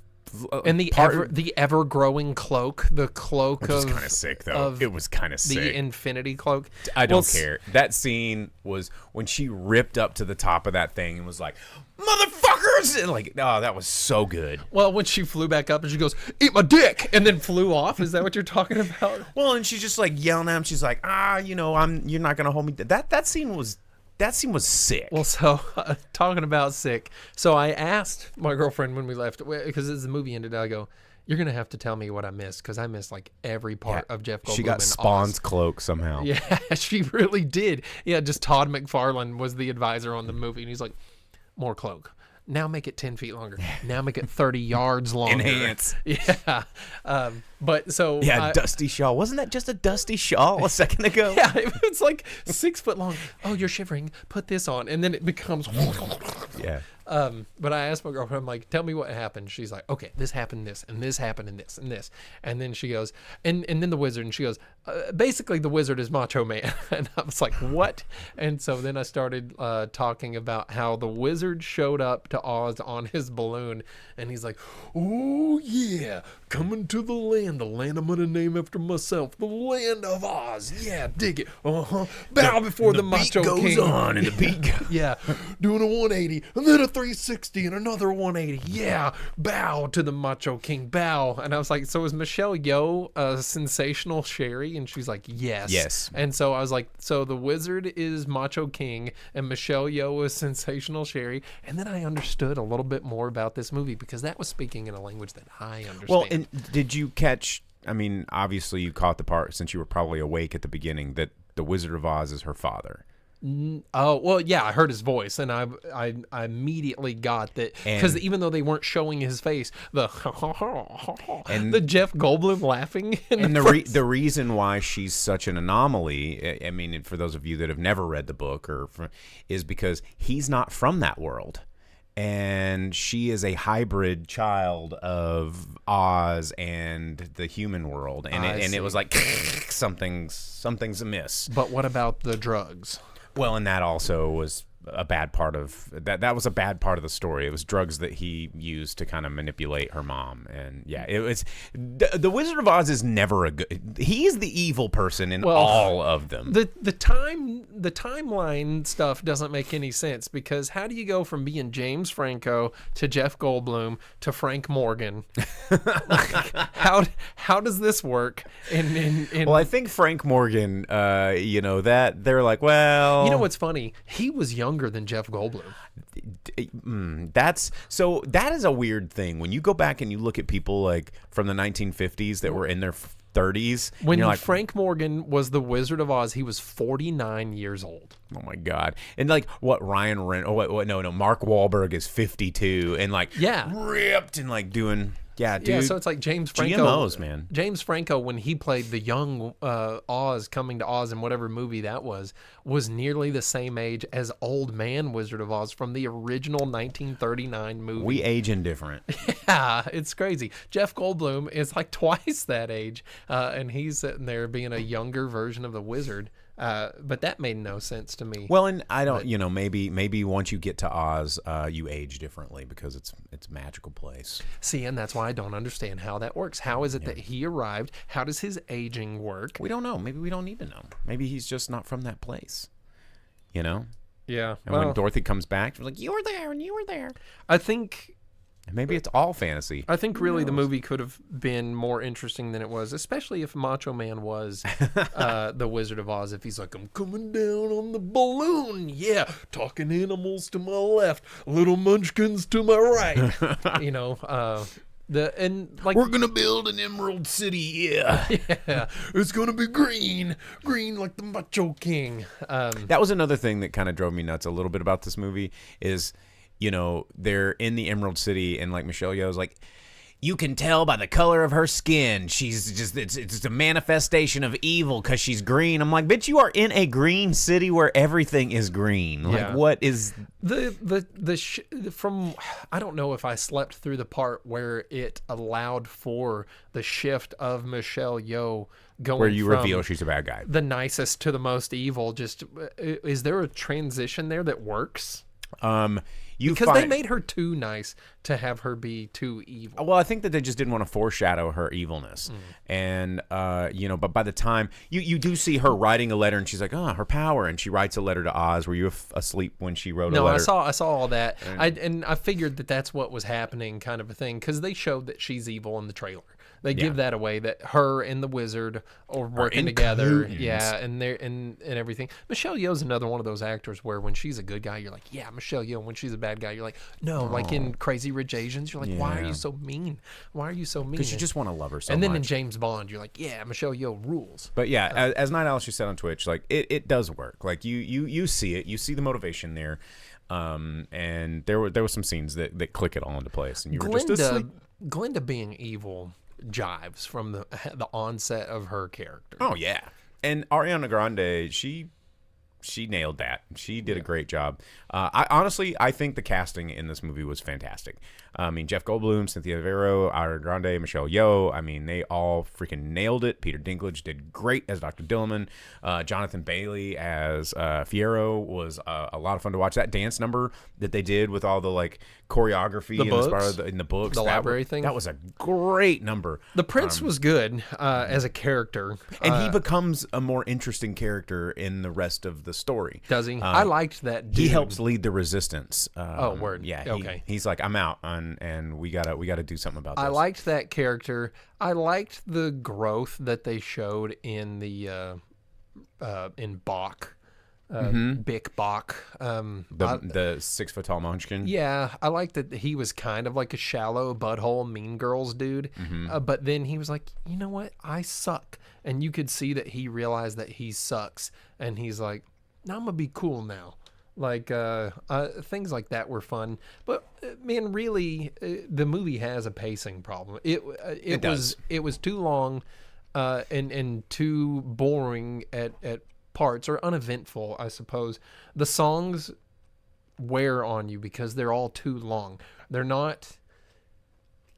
and the ever growing cloak, the cloak which was kind of sick though. It was kind of sick. the infinity cloak. I don't care. That scene was when she ripped up to the top of that thing and was like, "Motherfuckers!" And like, oh, that was so good. Well, when she flew back up and she goes, "Eat my dick," and then flew off. Is that what you're talking about? Well, and she's just like yelling at him. She's like, you're not gonna hold me. That scene was sick. Well, so talking about sick. So I asked my girlfriend when we left, because as the movie ended, I go, "You're gonna have to tell me what I missed, because I missed like every part of Jeff Goldblum." She got in Spawn's Oz. cloak somehow. Yeah, she really did. Yeah, just Todd McFarlane was the advisor on the movie, and he's like, "More cloak. Now make it 10 feet longer. Now make it 30 yards longer." Enhance. Yeah. But so Yeah, Dusty Shaw. Wasn't that just a Dusty Shaw a second ago? yeah, it's like 6 foot long. "Oh, you're shivering. Put this on," and then it becomes. Yeah. But I asked my girlfriend, I'm like, "Tell me what happened." She's like, "Okay, this happened, this, and this happened, and this, and this." And then she goes, and then the wizard, and she goes, "Basically, the wizard is Macho Man." And I was like, "What?" And so then I started talking about how the wizard showed up to Oz on his balloon, and he's like, "Oh, yeah, coming to the land I'm going to name after myself, the land of Oz. Yeah, dig it. Bow before the Macho goes King." on and the beat goes. Yeah, doing a 180 and then a 360 and another 180. Yeah, bow to the Macho King, bow. And I was like, "So is Michelle Yeoh a sensational Sherry?" And she's like, "Yes." Yes. And so I was like, "So the wizard is Macho King and Michelle Yeoh is sensational Sherry." And then I understood a little bit more about this movie, because that was speaking in a language that I understand. Well, and did you catch? I mean, obviously you caught the part, since you were probably awake at the beginning, that the Wizard of Oz is her father. Oh, well, yeah, I heard his voice, and I immediately got that, because And- even though they weren't showing his face, the And- the Jeff Goldblum laughing, And the reason why she's such an anomaly, I mean, for those of you that have never read the book, is because he's not from that world. And she is a hybrid child of Oz and the human world, and it was like something's amiss. But what about the drugs? Well, and that also was a bad part of that was a bad part of the story. It was drugs that he used to kind of manipulate her mom, and yeah, it was the Wizard of Oz is never a good. He's the evil person in all of them. The timeline stuff doesn't make any sense, because how do you go from being James Franco to Jeff Goldblum to Frank Morgan? How does this work? Well, I think Frank Morgan, that they're like, well, you know what's funny? He was younger than Jeff Goldblum. That is a weird thing when you go back and you look at people like from the 1950s that were in their 30s. When you're like, Frank Morgan was the Wizard of Oz, he was 49 years old. oh my god! And like what Ryan Reynolds? Oh, no, Mark Wahlberg is 52 and like ripped and like doing. Yeah, dude. Yeah, so it's like James Franco. GMOs, man. James Franco, when he played the young Oz coming to Oz in whatever movie that was nearly the same age as Old Man Wizard of Oz from the original 1939 movie. We age indifferent. Yeah, it's crazy. Jeff Goldblum is like twice that age, and he's sitting there being a younger version of the wizard. But that made no sense to me. Well, and I don't, maybe once you get to Oz, you age differently because it's a magical place. See, and that's why I don't understand how that works. How is it that he arrived? How does his aging work? We don't know. Maybe we don't need to know. Maybe he's just not from that place. Yeah. And when Dorothy comes back, she's like, "You were there, and you were there." I think maybe it's all fantasy. I think really the movie could have been more interesting than it was, especially if Macho Man was the Wizard of Oz. If he's like, "I'm coming down on the balloon, yeah, talking animals to my left, little munchkins to my right," we're gonna build an Emerald City, yeah, it's gonna be green like the Macho King. That was another thing that kind of drove me nuts a little bit about this movie is you know, they're in the Emerald City, and like Michelle Yeoh's like, you can tell by the color of her skin. She's just, it's just a manifestation of evil because she's green. I'm like, bitch, you are in a green city where everything is green. Like, Yeah. what is from I don't know if I slept through the part where it allowed for the shift of Michelle Yeoh going where you from reveal she's a bad guy? the nicest to the most evil. Just is there a transition there that works? You Because find, they made her too nice to have her be too evil. Well, I think that they just didn't want to foreshadow her evilness. And, you know, but by the time you do see her writing a letter, and she's like, oh, her power. And she writes a letter to Oz. Were you asleep when she wrote a No, letter? I saw all that. I figured that that's what was happening, kind of a thing, because they showed that she's evil in the trailer. They give that away, that her and the wizard are working in together. cahoots. Yeah, and they're and everything. Michelle Yeoh's another one of those actors where when she's a good guy, you're like, yeah, Michelle Yeoh. When she's a bad guy, you're like, no. Like in Crazy Rich Asians, you're like, why are Yeah. you so mean? Why are you so mean? Because you just want to love her so and then in much. James Bond, you're like, yeah, Michelle Yeoh rules. But yeah, as Night Owl, she said on Twitch, like it does work. Like you see it, you see the motivation there, and there was some scenes that click it all into place, and you were just asleep. Glinda being evil jives from the onset of her character. Oh yeah, and Ariana Grande, she nailed that. She did a great job. I honestly think the casting in this movie was fantastic. I mean, Jeff Goldblum, Cynthia Erivo, Ariana Grande, Michelle Yeoh. I mean, they all freaking nailed it. Peter Dinklage did great as Dr. Dillman. Jonathan Bailey as Fiyero was a lot of fun to watch. That dance number that they did with all the like choreography The and books? in the books, The library thing? That was a great number. The Prince was good as a character. And he becomes a more interesting character in the rest of the story. Does he? I liked that dude. He helps lead the resistance. Word. Yeah. Okay. He's like, I'm out, and we gotta do something about this. I liked that character. I liked the growth that they showed in the in Bach, Bick Bach. the 6 foot tall munchkin. Yeah, I liked that he was kind of like a shallow butthole Mean Girls dude, but then he was like, you know what, I suck, and you could see that he realized that he sucks, and he's like, now I'm gonna be cool now. Like things like that were fun, but man, really, the movie has a pacing problem. It was too long, and too boring at parts, or uneventful, I suppose. The songs wear on you because they're all too long. They're not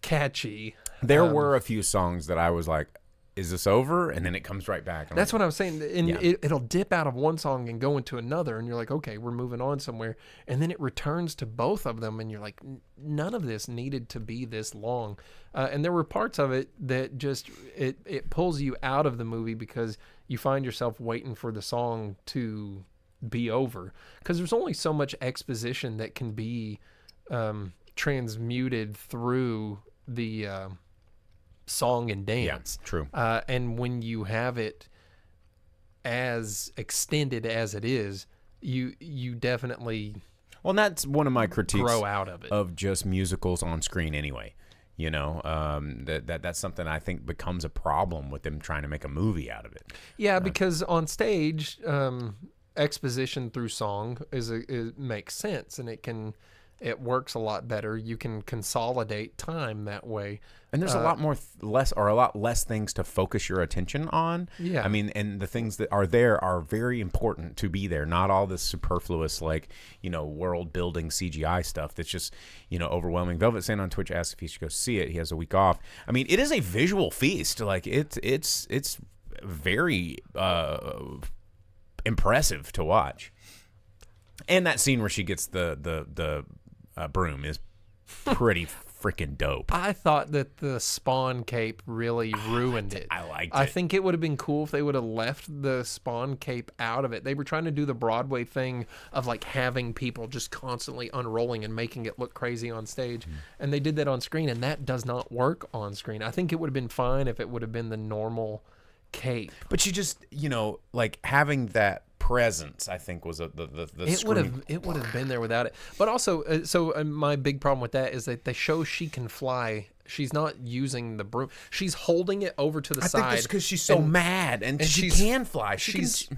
catchy. There were a few songs that I was like, is this over? And then it comes right back. I'm That's like, what I'm saying. And Yeah. it'll dip out of one song and go into another, and you're like, okay, we're moving on somewhere. And then it returns to both of them, and you're like, none of this needed to be this long. And there were parts of it that just it pulls you out of the movie because you find yourself waiting for the song to be over, because there's only so much exposition that can be transmuted through the song and dance. true. And when you have it as extended as it is, you definitely Well, and that's one of my critiques grow out of it. of just musicals on screen anyway. You know, that's something I think becomes a problem with them trying to make a movie out of it. Yeah, because on stage, exposition through song it makes sense, and it works a lot better. You can consolidate time that way. And there's a lot more a lot less things to focus your attention on. Yeah. I mean, and the things that are there are very important to be there. Not all this superfluous, like, you know, world building CGI stuff that's just, you know, overwhelming. Velvet Sand on Twitch asked if he should go see it. He has a week off. I mean, it is a visual feast. Like it's very impressive to watch. And that scene where she gets the broom is pretty freaking dope. I thought that the Spawn cape really ruined it. I liked I it. think it would have been cool if they would have left the Spawn cape out of it. They were trying to do the Broadway thing of like having people just constantly unrolling and making it look crazy on stage. And they did that on screen, and that does not work on screen. I think it would have been fine if it would have been the normal cape. But you just, you know, like having that presence, I think, was the It would have been there without it. But also, my big problem with that is that they show she can fly she's not using the broom. She's holding it over to the I side. think it's because she's so mad, and she can fly. She's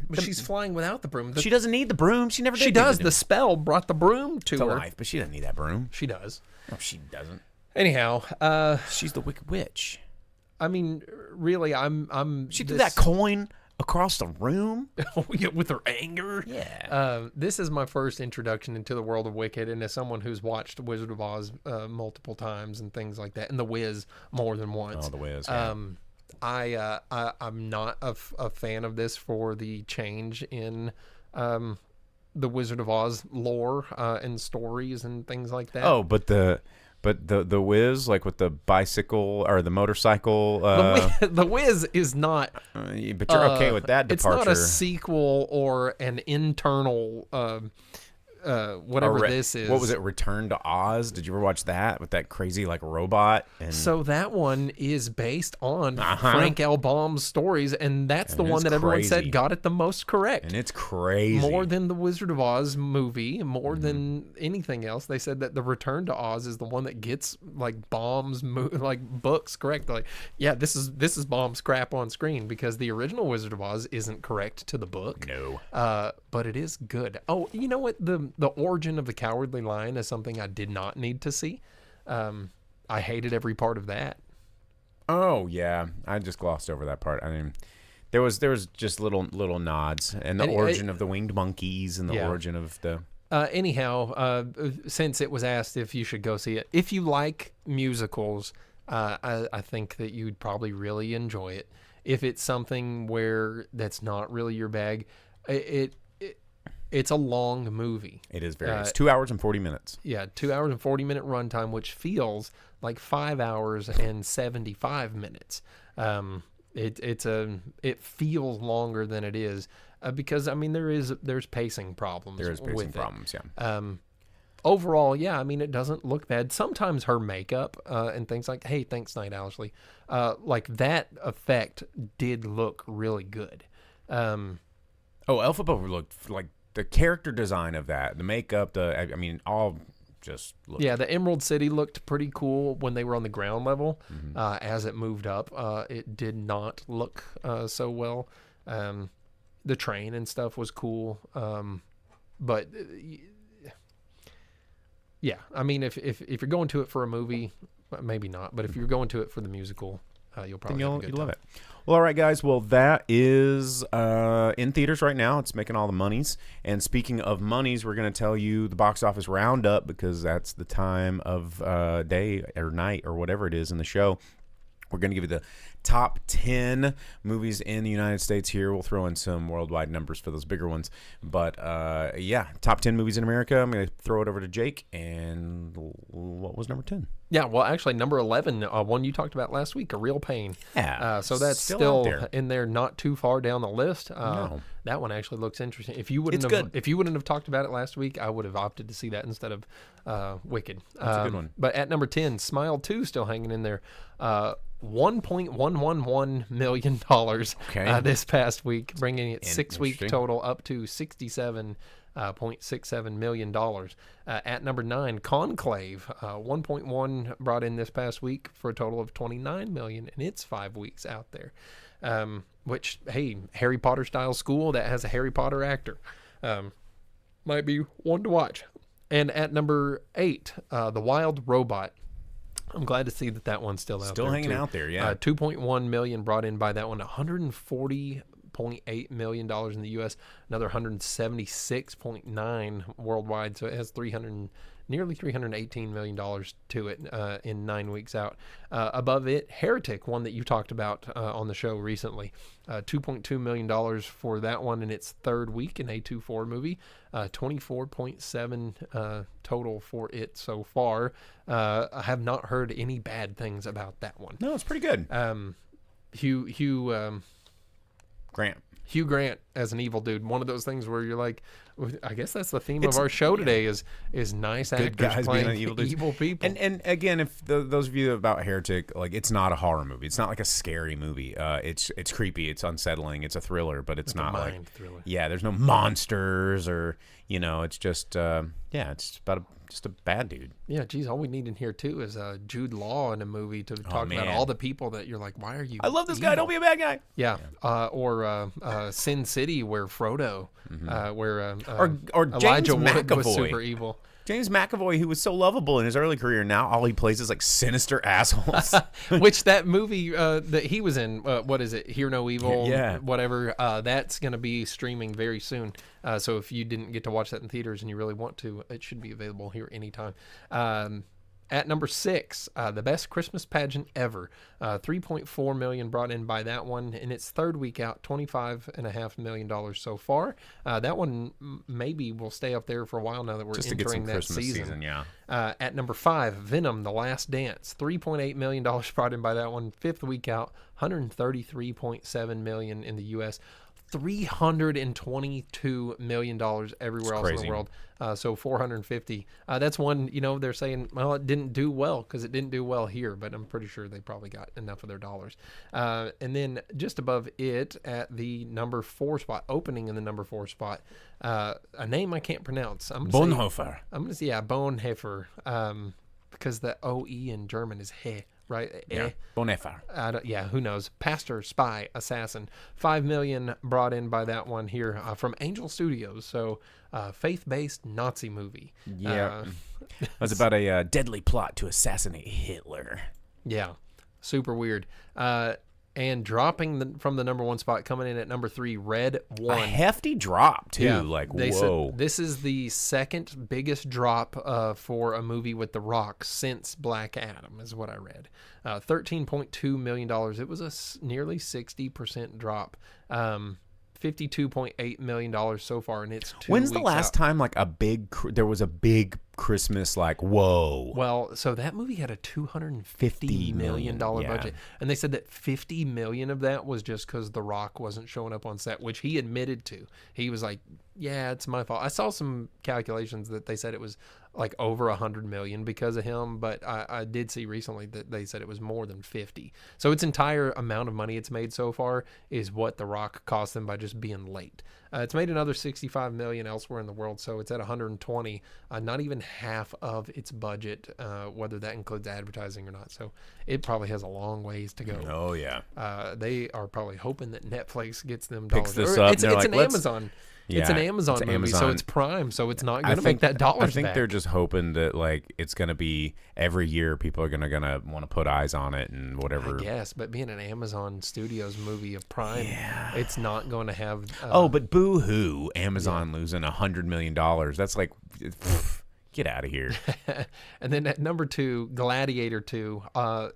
flying without the broom. She doesn't need the broom. She never did. She does. The spell brought the broom to her. life, but she doesn't need that broom. She does. No, she doesn't. Anyhow, She's the Wicked Witch. I mean, really, I'm. She threw that coin across the room. with her anger. Yeah. This is my first introduction into the world of Wicked, and as someone who's watched Wizard of Oz multiple times and things like that, and The Wiz more than once. Oh, The Wiz. Yeah. I'm not a fan of this for the change in the Wizard of Oz lore and stories and things like that. Oh, but the Wiz, like with the bicycle or the motorcycle. The Wiz is not. But you're okay with that departure. It's not a sequel or an internal. Whatever this is. What was it? Return to Oz? Did you ever watch that with that crazy like robot? And So that one is based on Frank L. Baum's stories, and that's the one that everyone said got it the most correct. And it's crazy. More than the Wizard of Oz movie, more than anything else. They said that the Return to Oz is the one that gets like Baum's like books correct. Like, yeah, this is Baum's crap on screen because the original Wizard of Oz isn't correct to the book. No. But it is good. Oh, you know what? The origin of the Cowardly Lion is something I did not need to see. I hated every part of that. Oh yeah, I just glossed over that part. I mean, there was just little nods, and the origin of the winged monkeys, and the origin of the. Anyhow, since it was asked if you should go see it, if you like musicals, I think that you'd probably really enjoy it. If it's something where that's not really your bag, it's a long movie. It is very. It's 2 hours and 40 minutes. Yeah, 2 hours and 40-minute runtime, which feels like 5 hours and 75 minutes. It feels longer than it is because I mean there's pacing problems. There is pacing with problems. It. Yeah. Overall, yeah, I mean it doesn't look bad. Sometimes her makeup and things like, hey, thanks, Night Owlsley, like that effect did look really good. Elphaba looked like. The character design of that, the makeup, all just looked. Yeah, the Emerald City looked pretty cool when they were on the ground level. As it moved up, it did not look so well. The train and stuff was cool. But, yeah, I mean, if you're going to it for a movie, maybe not. But if you're going to it for the musical, you'll probably have a good time. Love it. Well, all right, guys. Well, that is in theaters right now. It's making all the monies. And speaking of monies, we're going to tell you the box office roundup because that's the time of day or night or whatever it is in the show. We're going to give you the top 10 movies in the United States here. We'll throw in some worldwide numbers for those bigger ones. But, top 10 movies in America. I'm going to throw it over to Jake. And what was number 10? Yeah, well, actually, number 11, one you talked about last week, A Real Pain. Yeah. So that's still in there, not too far down the list. No. That one actually looks interesting. If you wouldn't have talked about it last week, I would have opted to see that instead of Wicked. That's a good one. But at number 10, Smile 2 still hanging in there. $1.111 million this past week, bringing it 6 week total up to $67.67 million. At number 9, Conclave, 1.1 brought in this past week for a total of $29 million in its 5 weeks out there. Which, hey, Harry Potter style school that has a Harry Potter actor, might be one to watch. And at number 8, The Wild Robot. I'm glad to see that one's still out there. Still hanging out there, yeah. $2.1 million brought in by that one. $140.8 million in the U.S. Another $176.9 worldwide. So it has nearly $318 million to it in 9 weeks out. Above it, Heretic, one that you talked about on the show recently. $2.2 million for that one in its 3rd week, an A24 movie. 24.7 total for it so far. I have not heard any bad things about that one. No, it's pretty good. Hugh Grant as an evil dude. One of those things where you're like, I guess that's the theme of our show today is nice good actors guys playing being evil people. And again, if those of you about Heretic, like it's not a horror movie. It's not like a scary movie. It's creepy. It's unsettling. It's a thriller, but it's not like thriller. Yeah, there's no monsters or it's just it's about just a bad dude. Yeah, geez, all we need in here too is Jude Law in a movie to talk about man. all the people that you're like, why are you? I love this guy. evil? Don't be a bad guy. Yeah, or Sin City, where Frodo, where Or James Elijah Wood was McAvoy. super evil. James McAvoy, who was so lovable in his early career, now all he plays is like sinister assholes. Which that movie that he was in, what is it? Hear No Evil, Yeah. whatever. That's going to be streaming very soon. So if you didn't get to watch that in theaters and you really want to, it should be available here anytime. At number 6, the best Christmas pageant ever. $3.4 million brought in by that one. In its third week out, $25.5 million so far. That one maybe will stay up there for a while now that we're Just to get some entering that Christmas season. season, yeah. At number 5, Venom: The Last Dance. $3.8 million brought in by that one. Fifth week out, $133.7 million in the U.S. $322 million everywhere else in the world. So 450. That's one, they're saying, well, it didn't do well because it didn't do well here, but I'm pretty sure they probably got enough of their dollars. And then just above it at the number 4 spot, opening in the number 4 spot, a name I can't pronounce. Bonhoeffer. I'm going to say, Bonhoeffer, because the OE in German is he. Right? Yeah. Bonhoeffer. Who knows? Pastor, spy, assassin. $5 million brought in by that one here from Angel Studios. So, faith-based Nazi movie. Yeah. It was about a deadly plot to assassinate Hitler. Yeah. Super weird. And dropping from the number 1 spot, coming in at number 3, Red One. A hefty drop, too. Yeah, They whoa. said This is the second biggest drop for a movie with The Rock since Black Adam, is what I read. $13.2 million. It was a nearly 60% drop. $52.8 million so far, and it's 2 When's the weeks last out. time there was a big Christmas whoa? Well, so that movie had a $250 million yeah. budget, and they said that $50 million of that was just because The Rock wasn't showing up on set, which he admitted to. He was like, "Yeah, it's my fault." I saw some calculations that they said it was like over $100 million because of him, but I did see recently that they said it was more than 50. So its entire amount of money it's made so far is what The Rock cost them by just being late. It's made another $65 million elsewhere in the world, so it's at 120. Not even half of its budget, whether that includes advertising or not. So it probably has a long ways to go. Oh, yeah. They are probably hoping that Netflix gets them Picks dollars. this up, It's and they're an like, let's- Amazon. Yeah, it's an Amazon it's movie, Amazon. so it's Prime, so it's not I going to make that dollars I think back. they're just hoping that it's going to be every year people are gonna want to put eyes on it and whatever. I guess, but being an Amazon Studios movie of Prime, it's not going to have. But boo-hoo, Amazon losing $100 million. That's like, get out of here. And then at number 2, Gladiator 2,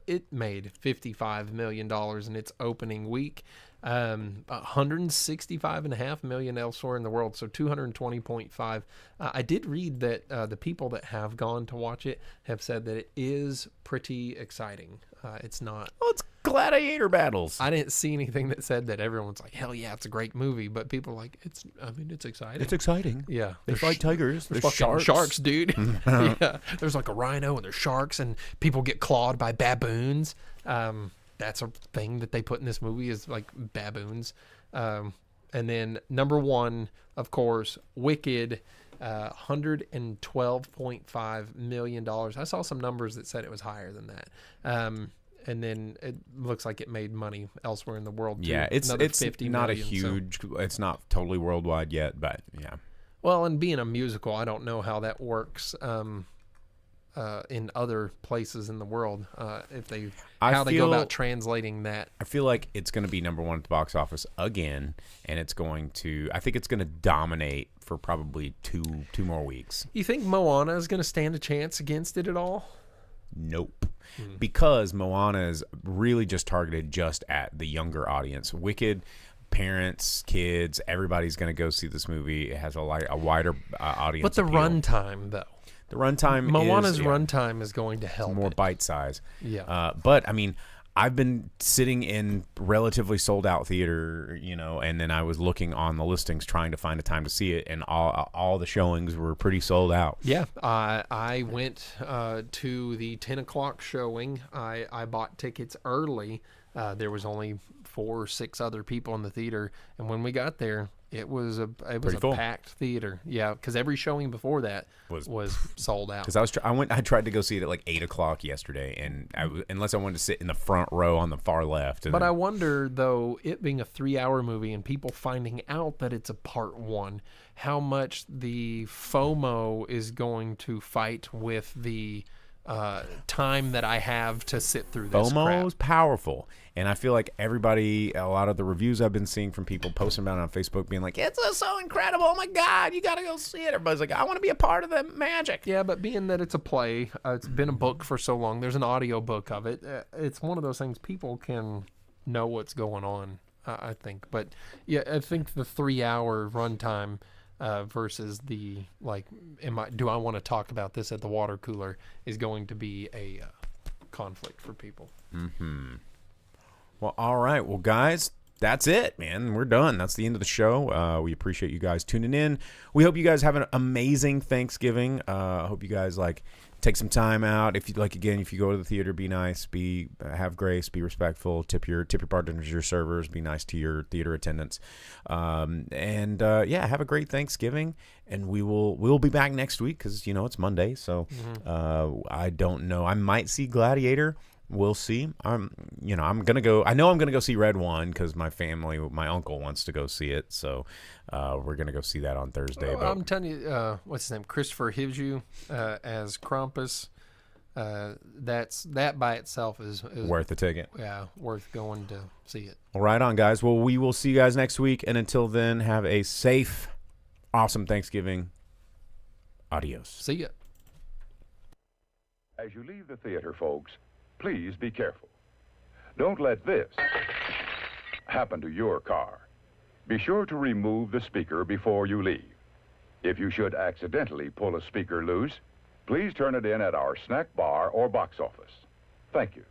it made $55 million in its opening week. $165.5 million elsewhere in the world, so 220.5. I did read that the people that have gone to watch it have said that it is pretty exciting. It's not. Well, it's gladiator battles. I didn't see anything that said that everyone's like, hell yeah, it's a great movie, but people are like, it's exciting. It's exciting. Yeah, They fight tigers. There's There's fucking sharks. dude. Yeah, there's like a rhino and there's sharks and people get clawed by baboons. That's a thing that they put in this movie is like baboons. And then number 1, of course, Wicked, $112.5 million. I saw some numbers that said it was higher than that. And then it looks like it made money elsewhere in the world too. Yeah, it's Another not 50 a million, so- huge. It's not totally worldwide yet, but yeah. Well, and being a musical, I don't know how that works in other places in the world. If they how they go about translating that. I feel like it's going to be number 1 at the box office again, and it's going to. I think it's going to dominate for probably two more weeks. You think Moana is going to stand a chance against it at all? Nope. Because Moana is really just targeted just at the younger audience. Wicked, parents, kids, everybody's going to go see this movie. It has a wider audience. But the appeal. runtime, though. The runtime Moana's is, runtime is going to help. more it. bite size. Yeah. But I mean, I've been sitting in relatively sold out theater, and then I was looking on the listings trying to find a time to see it, and all the showings were pretty sold out. Yeah, I went to the 10 o'clock showing. I bought tickets early. There was only 4 or 6 other people in the theater, and when we got there, It was a Pretty full. packed theater. Yeah, because every showing before that was sold out. Because I tried to go see it at like 8:00 yesterday, and unless I wanted to sit in the front row on the far left. But I wonder, though, it being a 3-hour movie and people finding out that it's a part one, how much the FOMO is going to fight with the time that I have to sit through this FOMO is crap. powerful, and I feel like everybody, a lot of the reviews I've been seeing from people posting about it on Facebook, being like, "It's so incredible! Oh my God, you got to go see it!" Everybody's like, "I want to be a part of the magic." Yeah, but being that it's a play, it's been a book for so long. There's an audio book of it. It's one of those things people can know what's going on. I think, but yeah, I think the 3-hour runtime versus the do I want to talk about this at the water cooler is going to be a conflict for people. Well, all right. Well, guys, that's it, man. We're done. That's the end of the show. We appreciate you guys tuning in. We hope you guys have an amazing Thanksgiving. I hope you guys take some time out. If you if you go to the theater, be nice, have grace, be respectful, tip your bartenders, your servers, be nice to your theater attendants, and have a great Thanksgiving. And we'll be back next week because it's Monday. So I don't know. I might see Gladiator. We'll see. I'm gonna go. I know I'm gonna go see Red One because my uncle wants to go see it. So we're gonna go see that on Thursday. Well, I'm telling you, what's his name? Christopher Hivju as Krampus. That by itself is worth the ticket. Yeah, worth going to see it. Well, right on, guys. Well, we will see you guys next week, and until then, have a safe, awesome Thanksgiving. Adios. See ya. As you leave the theater, folks, please be careful. Don't let this happen to your car. Be sure to remove the speaker before you leave. If you should accidentally pull a speaker loose, please turn it in at our snack bar or box office. Thank you.